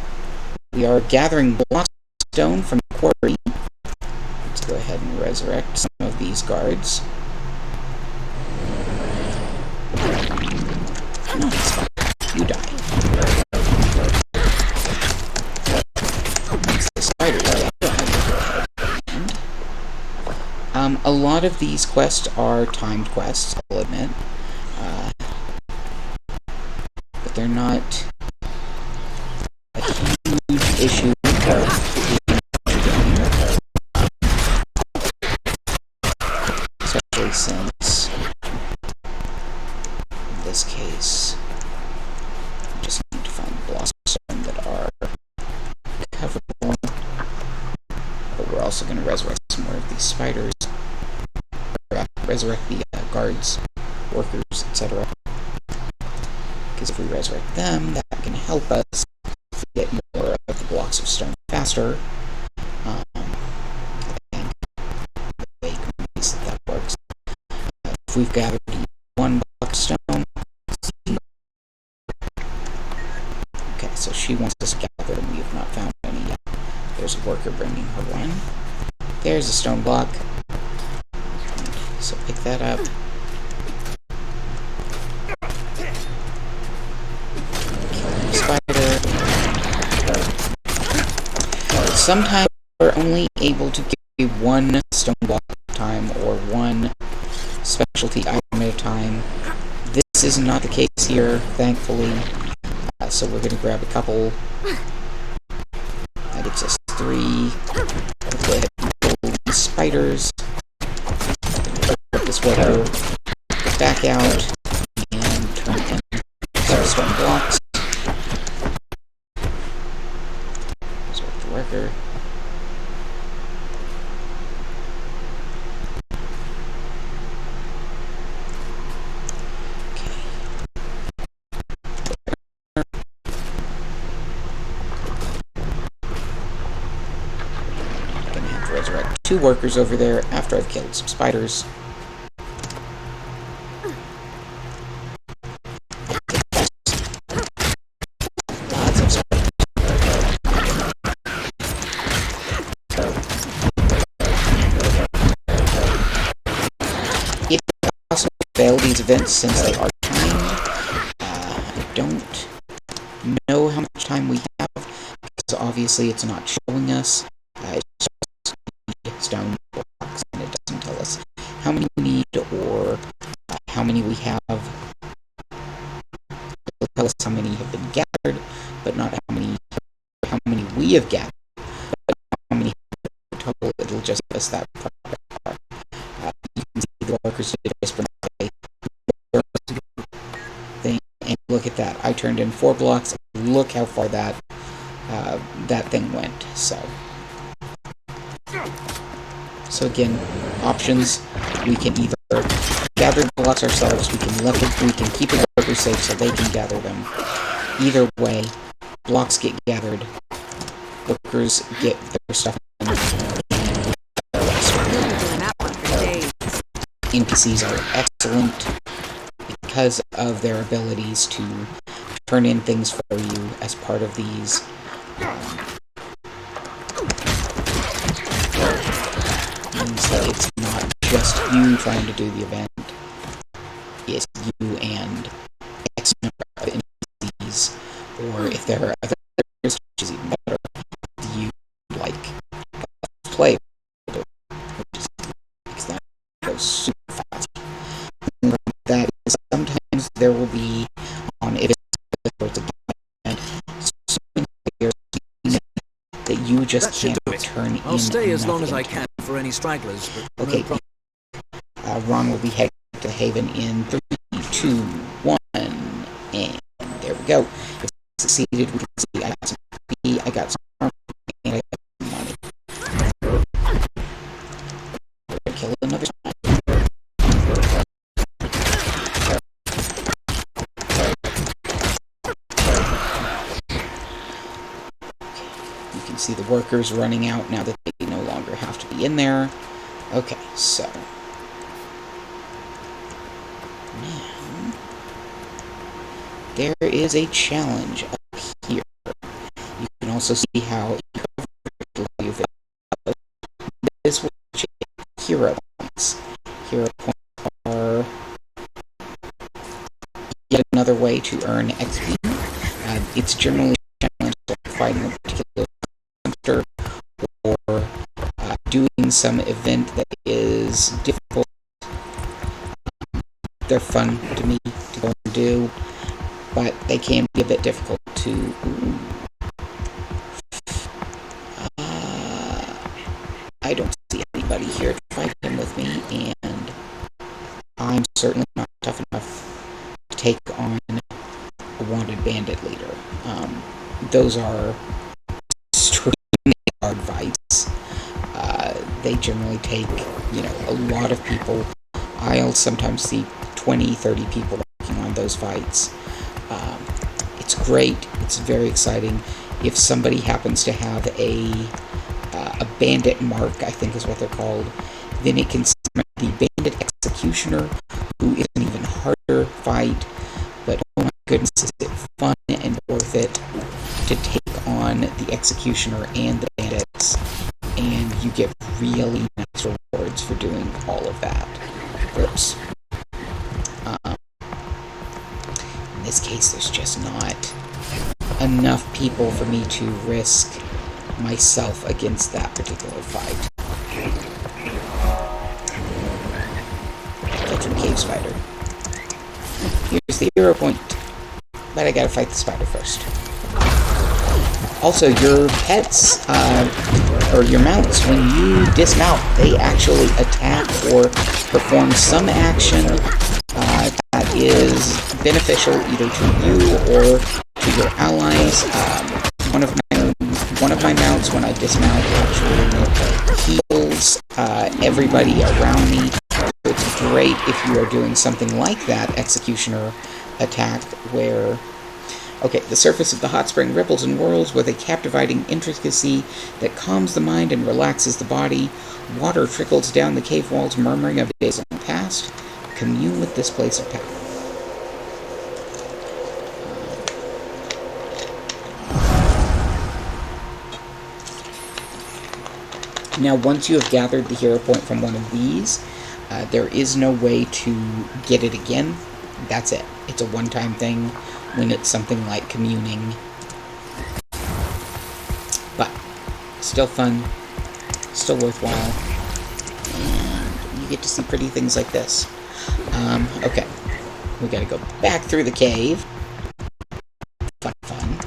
We are gathering blocks of stone from the quarry. Let's go ahead and resurrect some of these guards. No, it's fine. You die. It's the spider die. A lot of these quests are timed quests, I'll admit. But they're not a huge issue. Especially since, in this case, I just need to find blocks of stone that are coverable. But we're also going to resurrect some more of these spiders. Resurrect the guards, workers, etc. Because if we resurrect them, that can help us get more of the blocks of stone faster. And ways that works. If we've gathered one block of stone, okay, so she wants us to gather, and we have not found any yet. There's a worker bringing her one. There's a stone block. So pick that up. Kill the spider. Sometimes we're only able to get one stone block at a time or one specialty item at a time. This is not the case here, thankfully. So we're going to grab a couple. That gives us 3. We'll go ahead and kill these spiders. This worker back out and turn in some stone blocks. Resurrect the worker. Okay. I'm gonna have to resurrect 2 workers over there after I've killed some spiders. Fail these events since they are timed. I don't know how much time we have, because obviously it's not showing us. It's just stone blocks, and it doesn't tell us how many we need or how many we have. It'll tell us how many have been gathered, but not how many we have gathered. But how many total, it'll just give us that progress bar. You can see the workers did just bring a thing, and look at that. I turned in 4 blocks. Look how far that thing went. So again, options. We can either gather the blocks ourselves. We can keep the workers safe so they can gather them. Either way, blocks get gathered. Workers get their stuff. NPCs are excellent because of their abilities to turn in things for you as part of these. Means that it's not just you trying to do the event. It's you and X number of NPCs, or if there are other players, which is even better, you play, which makes that go super fast. That is, sometimes there will be on if it's a event, so many players that you just can't turn in. I'll stay as long as I can for any stragglers. But okay, Ron will be heading to Haven in 3, 2, 1, and there we go. If succeeded, we can see I got some XP, I got some armor, and I got some money. We're gonna kill another spine. You can see the workers running out now that they no longer have to be in there. Okay, so now there is a challenge up here. You can also see how this will change hero points. Hero points are yet another way to earn XP. It's generally a challenge for fighting a particular monster or doing some event that is difficult. They're fun to me to go and do, but they can be a bit difficult to. I don't see anybody here to fight him with me, and I'm certainly not tough enough to take on a wanted bandit leader. Those are extremely hard fights. They generally take, a lot of people. I'll sometimes see 20, 30 people working on those fights. It's great. It's very exciting. If somebody happens to have a bandit mark, I think is what they're called, then it can summon the bandit executioner, who is an even harder fight. But oh my goodness, is it fun and worth it to take on the executioner and the bandits, and you get really nice rewards for doing all of that. Oops. In this case, there's just not enough people for me to risk myself against that particular fight. Veteran Cave Spider. Here's the hero point, but I gotta fight the spider first. Also, your pets, or your mounts, when you dismount, they actually attack or perform some action that is beneficial either to you or to your allies. One of my mounts, when I dismount, actually heals everybody around me. So it's great if you are doing something like that executioner attack where... Okay, the surface of the hot spring ripples and whirls with a captivating intricacy that calms the mind and relaxes the body. Water trickles down the cave walls, murmuring of days long past. Commune with this place of power. Now, once you have gathered the hero point from one of these, there is no way to get it again. That's it. It's a one-time thing when it's something like communing. But still fun, still worthwhile, and you get to see pretty things like this. Okay, we gotta go back through the cave. Fun.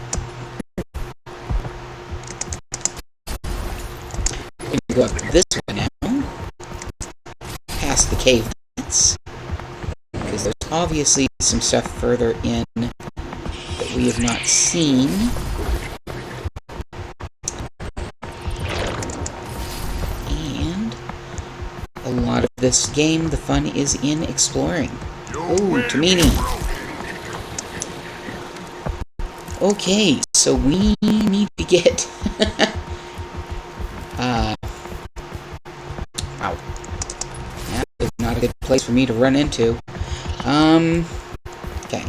this way now, past the cave vents, because there's obviously some stuff further in that we have not seen. And a lot of this game, the fun is in exploring. Ooh, Tamini. Okay, so we need to get... Wow. That is not a good place for me to run into. Okay.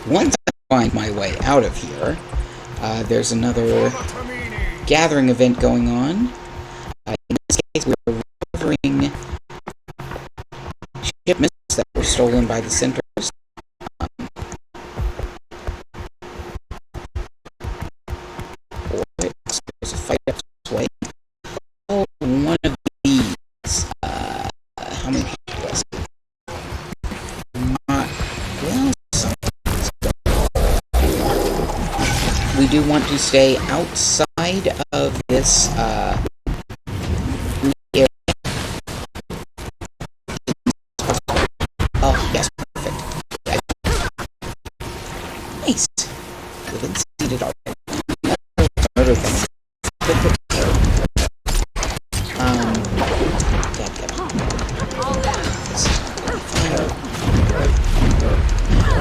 Once I find my way out of here, there's another gathering event going on. In this case, we're recovering shipments that were stolen by the Centaurs. There's a fight up this way. Oh, one of these. How many people was it? Well, we do want to stay outside of this area. Oh, yes, perfect. Nice. We've been seated already. Other things.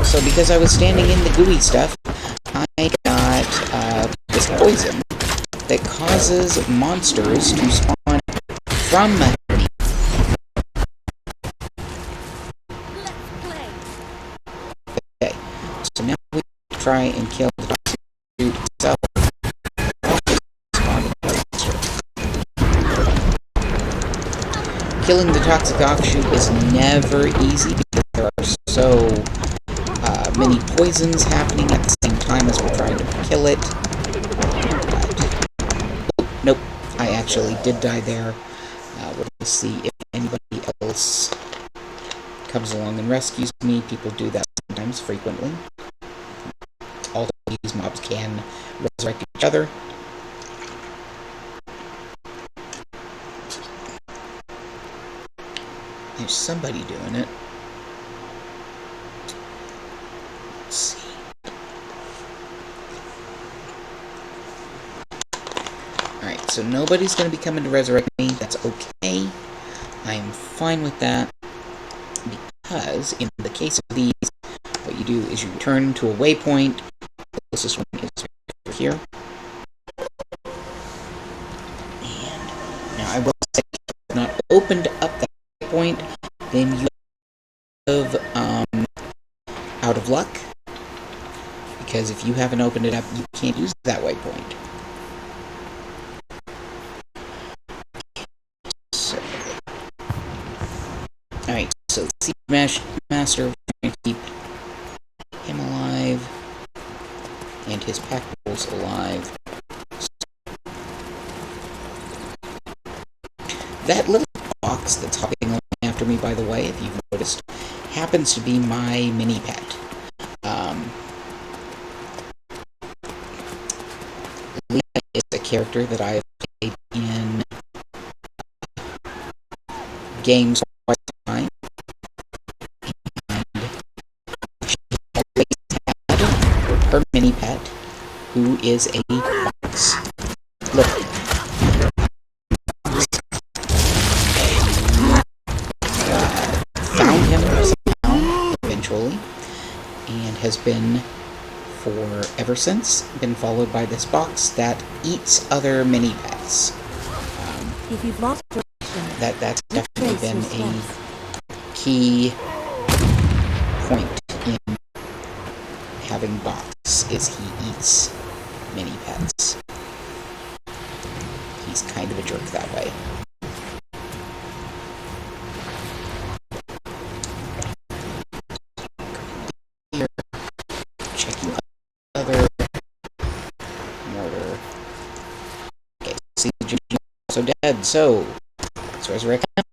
So because I was standing in the gooey stuff, I got this poison that causes monsters to spawn from underneath. Okay, so now we try and kill the toxic shoot itself. Killing the toxic offshoot is never easy because there are so many poisons happening at the same time as we're trying to kill it. But, nope, I actually did die there. We'll see if anybody else comes along and rescues me. People do that sometimes, frequently. All these mobs can resurrect each other. There's somebody doing it. Let's see. Alright, so nobody's going to be coming to resurrect me. That's okay. I am fine with that. Because, in the case of these, what you do is you return to a waypoint. The closest one is over here. And now I will say, if you have not opened up that waypoint, then you have out of luck. Because if you haven't opened it up, you can't use that waypoint. So, alright, so the Siege Master, we're trying to keep him alive, and his pack mules alive. That little box that's hopping along after me, by the way, if you've noticed, happens to be my mini-pet. Leah is a character that I have played in games quite a time, and she always had her mini-pet, who is a box. Look. Found him somehow, eventually, and has been for ever since been followed by this box that eats other mini pets. If you've lost your That's definitely been a key point in having box, is he eats mini pets. He's kind of a jerk that way. Here, checking other mortar. Okay, see the Jimmy also dead, so let's resurrect him.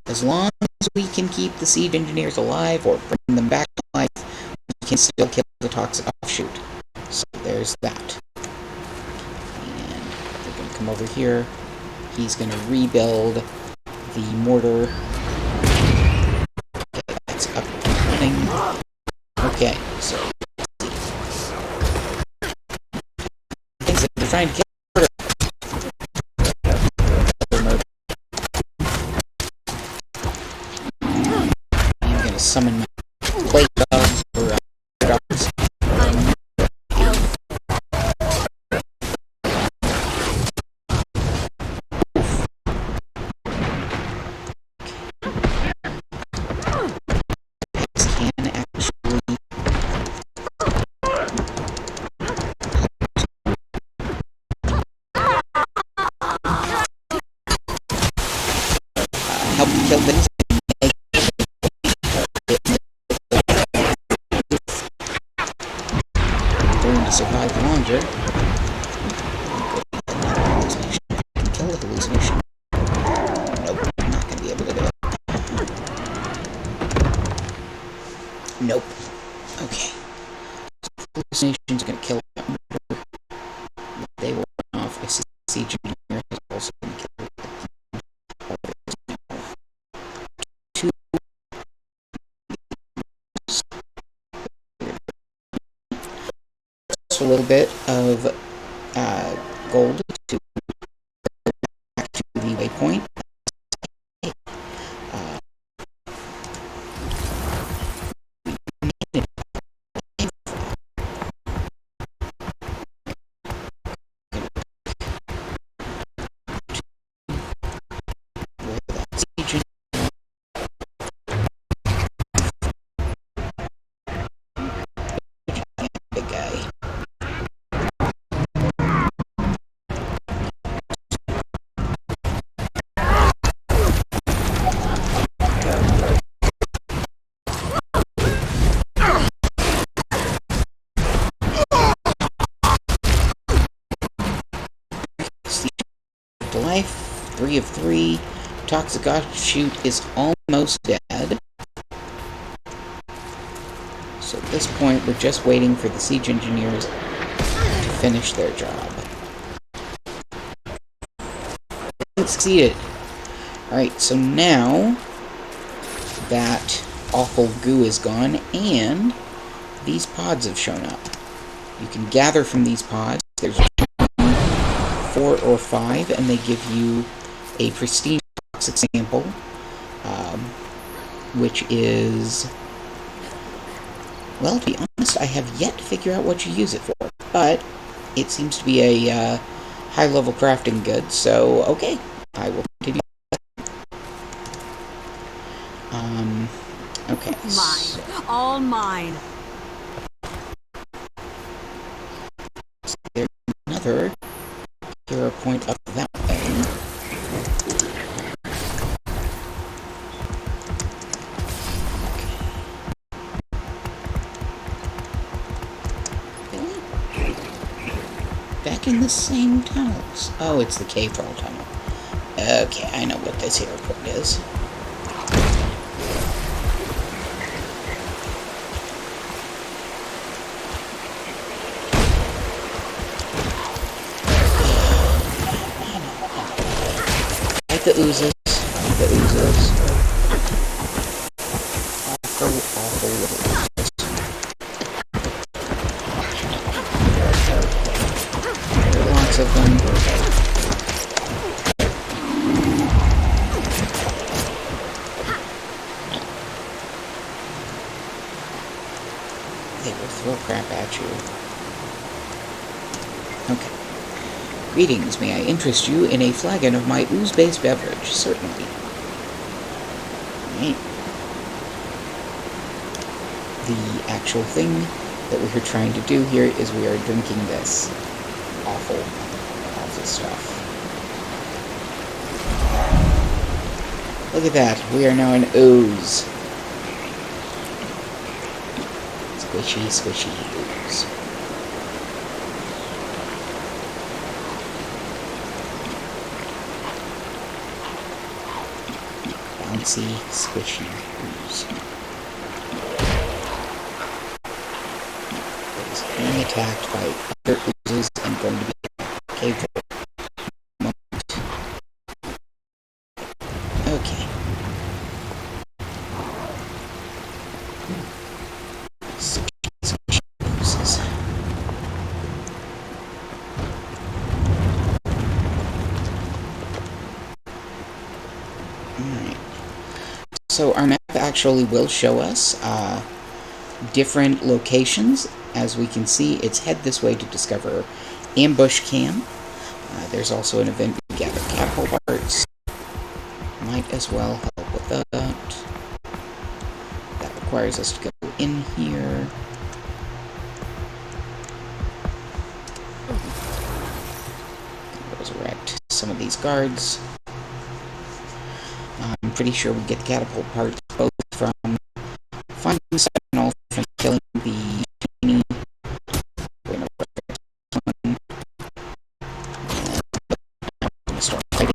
As long as we can keep the siege engineers alive or bring them back to life, we can still kill the toxic offshoot. So there's that. come over here. He's going to rebuild the mortar. Okay, that's up and running. Okay, so things that they're trying to kill. I'm going to summon my plate dogs for dogs. Can actually help kill things. Going to survive longer. Kill the hallucination. Nope, I'm not going to be able to do it. Nope. Okay. Hallucination's going to kill them. They will run off. I see Siege Engineer is also going to kill two. A little bit of gold to go back to the waypoint. Big guy. To life, 3 of 3. Toxic Offshoot is almost dead. So at this point, we're just waiting for the Siege Engineers to finish their job. They succeeded. Alright, so now that awful goo is gone, and these pods have shown up. You can gather from these pods. There's 4 or 5, and they give you a pristine toxic sample, which is, well, to be honest, I have yet to figure out what you use it for, but it seems to be a high-level crafting good, so okay, I will continue. Okay. Mine. All mine. So there's another hero point up that way. Really? Back in the same tunnels. Oh, it's the cave troll tunnel. Okay, I know what this hero point is. The oozes. The oozes. Awful little oozes. There are lots of them. They will throw crap at you. Okay. Greetings, may I interest you in a flagon of my ooze-based beverage? Certainly. Right. The actual thing that we are trying to do here is we are drinking this awful, awful stuff. Look at that, we are now an ooze. Squishy, squishy ooze. Bouncy, squishy ooze. That is being attacked by other oozes and going to be cave troll. Alright. So our map actually will show us different locations. As we can see, it's head this way to discover ambush camp. There's also an event to gather catapult parts. Might as well help with that. That requires us to go in here. Resurrect some of these guards. I'm pretty sure we get the catapult parts both from finding the sentinel, from killing the tiny. Start fighting.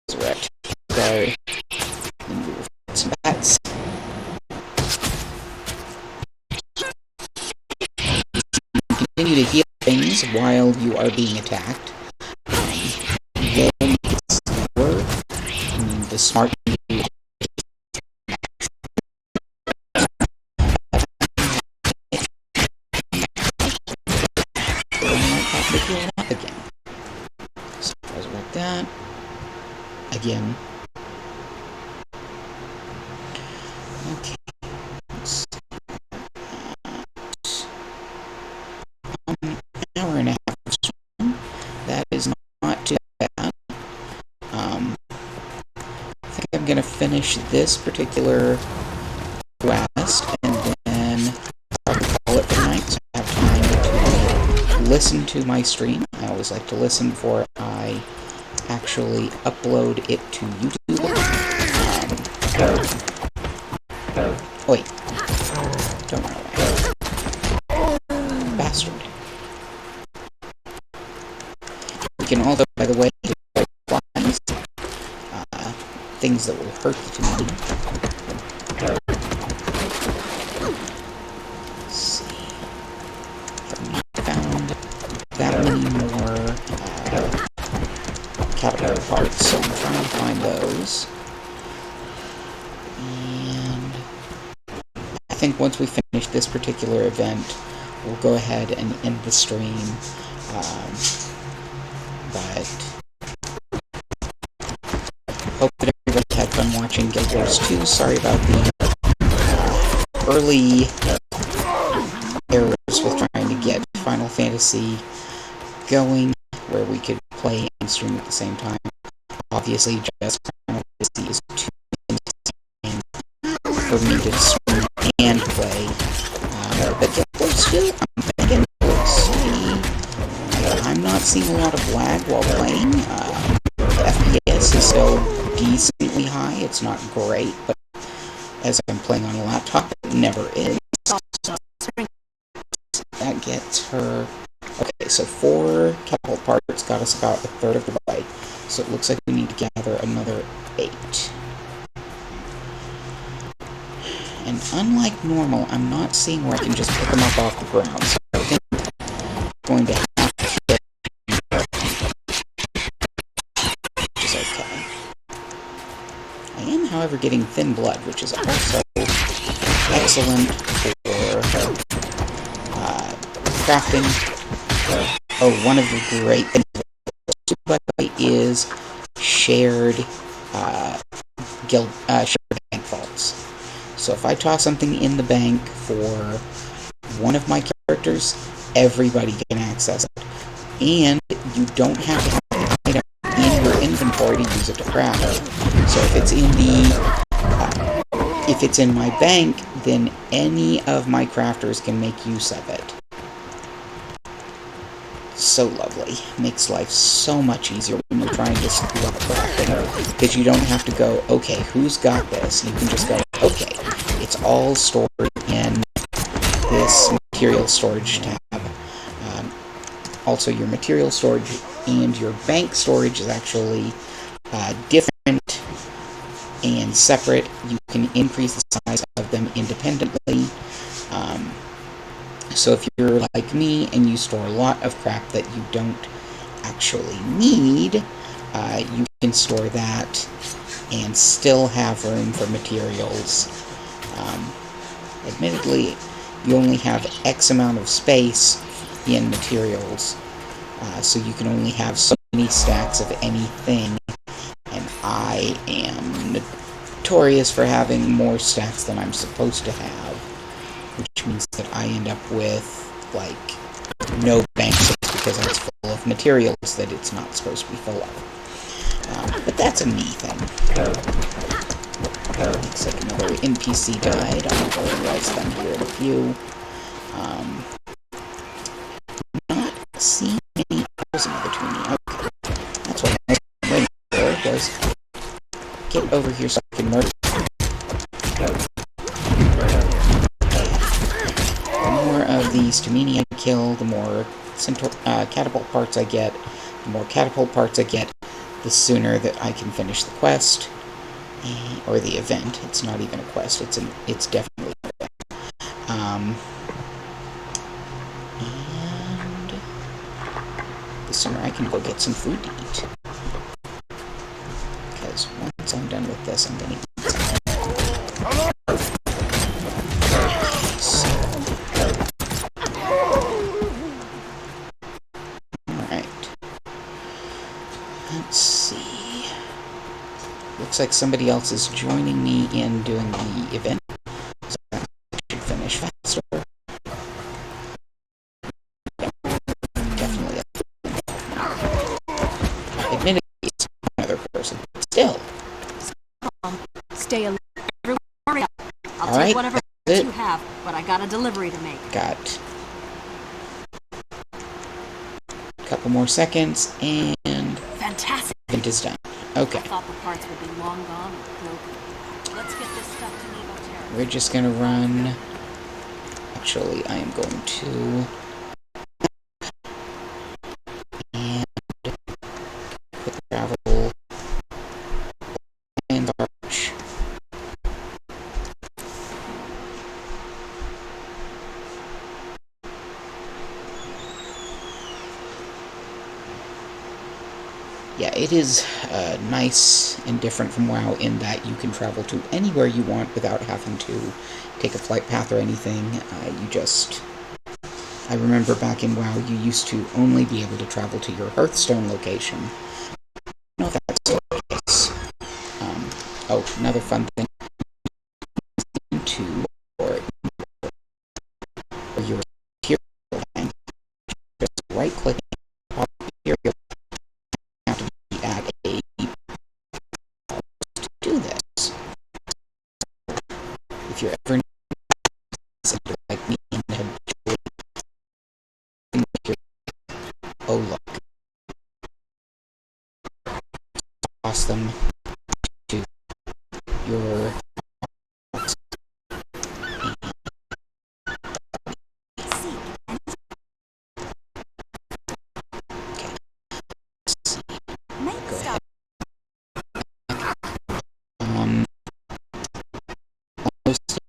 Resurrect. Guard. Then we will fight some bats. Continue to heal things while you are being attacked. Will make it slower. I mean, the smart thing to do might have to heal up again. So resurrect that. Again. Okay. Let's an hour and a half of swim. That is not too bad. I think I'm going to finish this particular quest and then probably call it for night, so I have time to listen to my stream. I always like to listen before I actually upload it to YouTube. Wait. Don't run away. Bastard. We can also, by the way, fight flies. Things that will hurt the team. Let's see. I've not found that many more catapult parts, so I'm trying to find those. And I think once we finish this particular event, we'll go ahead and end the stream. But hope that everybody had fun watching Guild Wars 2. Sorry about the early errors with trying to get Final Fantasy going, where we could play and stream at the same time. Obviously, just Final Fantasy is too insane for me to stream and play. But Guild Wars 2, I'm thinking we'll see. I'm not seeing a lot of lag while playing. FPS is still decently high. It's not great, but as I'm playing on a laptop, it never is. That gets her... Okay, so 4 catapult parts got us about a third of the way. So it looks like we need to gather another 8. And unlike normal, I'm not seeing where I can just pick them up off the ground. So I think I'm going to have to hit, which is okay. I am, however, getting thin blood, which is also excellent for crafting. Oh, one of the great things by the way is shared shared bank vaults. So if I toss something in the bank for one of my characters, everybody can access it. And you don't have to have the item in your inventory to use it to craft. So if it's in my bank, then any of my crafters can make use of it. So lovely. Makes life so much easier when you're trying to screw up crafting, because you don't have to go, okay, who's got this? You can just go, okay, it's all stored in this material storage tab. Also, your material storage and your bank storage is actually different and separate. You can increase the size of them independently. So if you're like me and you store a lot of crap that you don't actually need, you can store that and still have room for materials. Admittedly, you only have X amount of space in materials, so you can only have so many stacks of anything, and I am notorious for having more stacks than I'm supposed to have, which means that I end up with, like, no bank space because it's full of materials that it's not supposed to be full of. But that's a me thing. Looks like another NPC died. I'll realize them here in a few. Not seeing any others in between me. Okay. That's what I was waiting for, was get over here so I can murder. The more of these Tamini I kill, the more catapult parts I get. The more catapult parts I get, the sooner that I can finish the quest. Or the event. It's not even a quest. It's definitely an event. And the sooner I can go get some food to eat. Because once I'm done with this, I'm gonna eat something. Alright. Let's see. Looks like somebody else is joining me in doing the event, so that should finish faster. Definitely. Admittedly, it's another person, but still. Stay alert. Everyone, hurry up. I'll Alright, take whatever that's it. you have, but I got a delivery to make. Got a couple more seconds, and Fantastic. the event is done. Okay, I thought the parts would be long gone or broken. Let's get this stuff to Nevo Terra. we're just gonna run. Actually, I am going to. And put travel and garbage. Yeah, it is nice and different from WoW in that you can travel to anywhere you want without having to take a flight path or anything. You just... I remember back in WoW, you used to only be able to travel to your Hearthstone location. I don't know if that's still the case. Oh, another fun thing. Into or your material bank. Just right-click on material. Have to be at a to do this. If you're ever like me and habitually oh look, toss them to your go ahead. Almost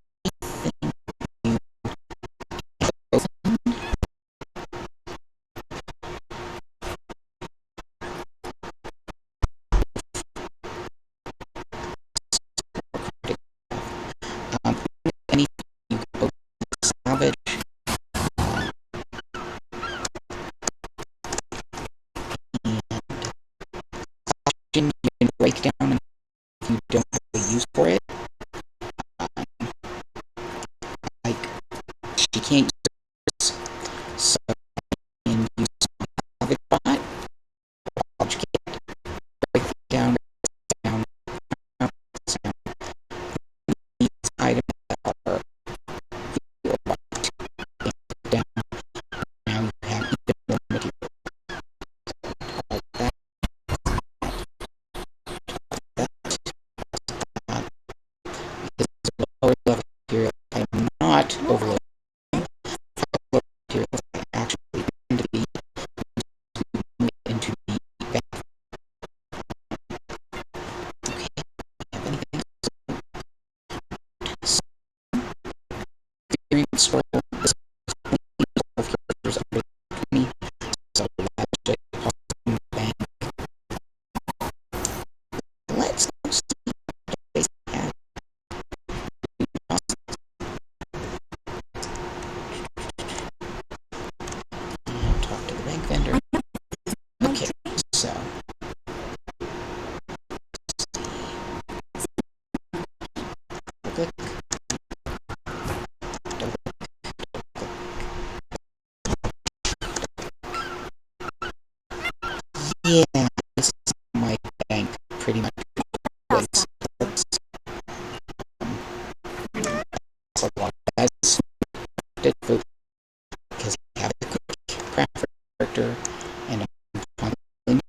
Yeah, this is my bank pretty much. Always. That's a lot of guys because I have a quick craft character and I'm constantly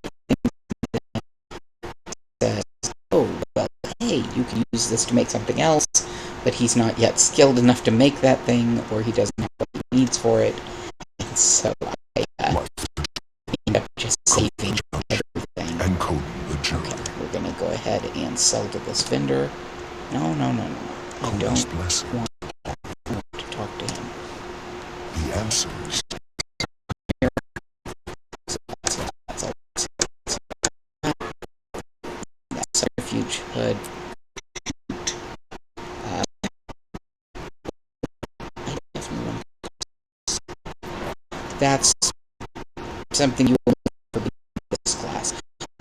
says, oh, well, hey, you can use this to make something else, but he's not yet skilled enough to make that thing, or he doesn't have what he needs for it, and so I end up just saving everything. And code the journal. Okay, we're gonna go ahead and sell to this vendor. No. I Coda's don't blessing. want to talk to him. The answers. That's all. That's a refuge hood. I definitely want. That's something you will never be in this class.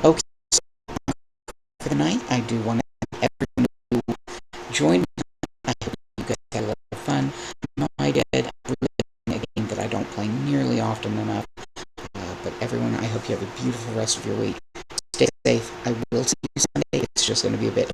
Okay, so for the night, I do want to thank everyone who joined me. I hope you guys had a lot of fun. No, I did. A game that I don't play nearly often enough. But everyone, I hope you have a beautiful rest of your week. Stay safe. I will see you Sunday. It's just going to be a bit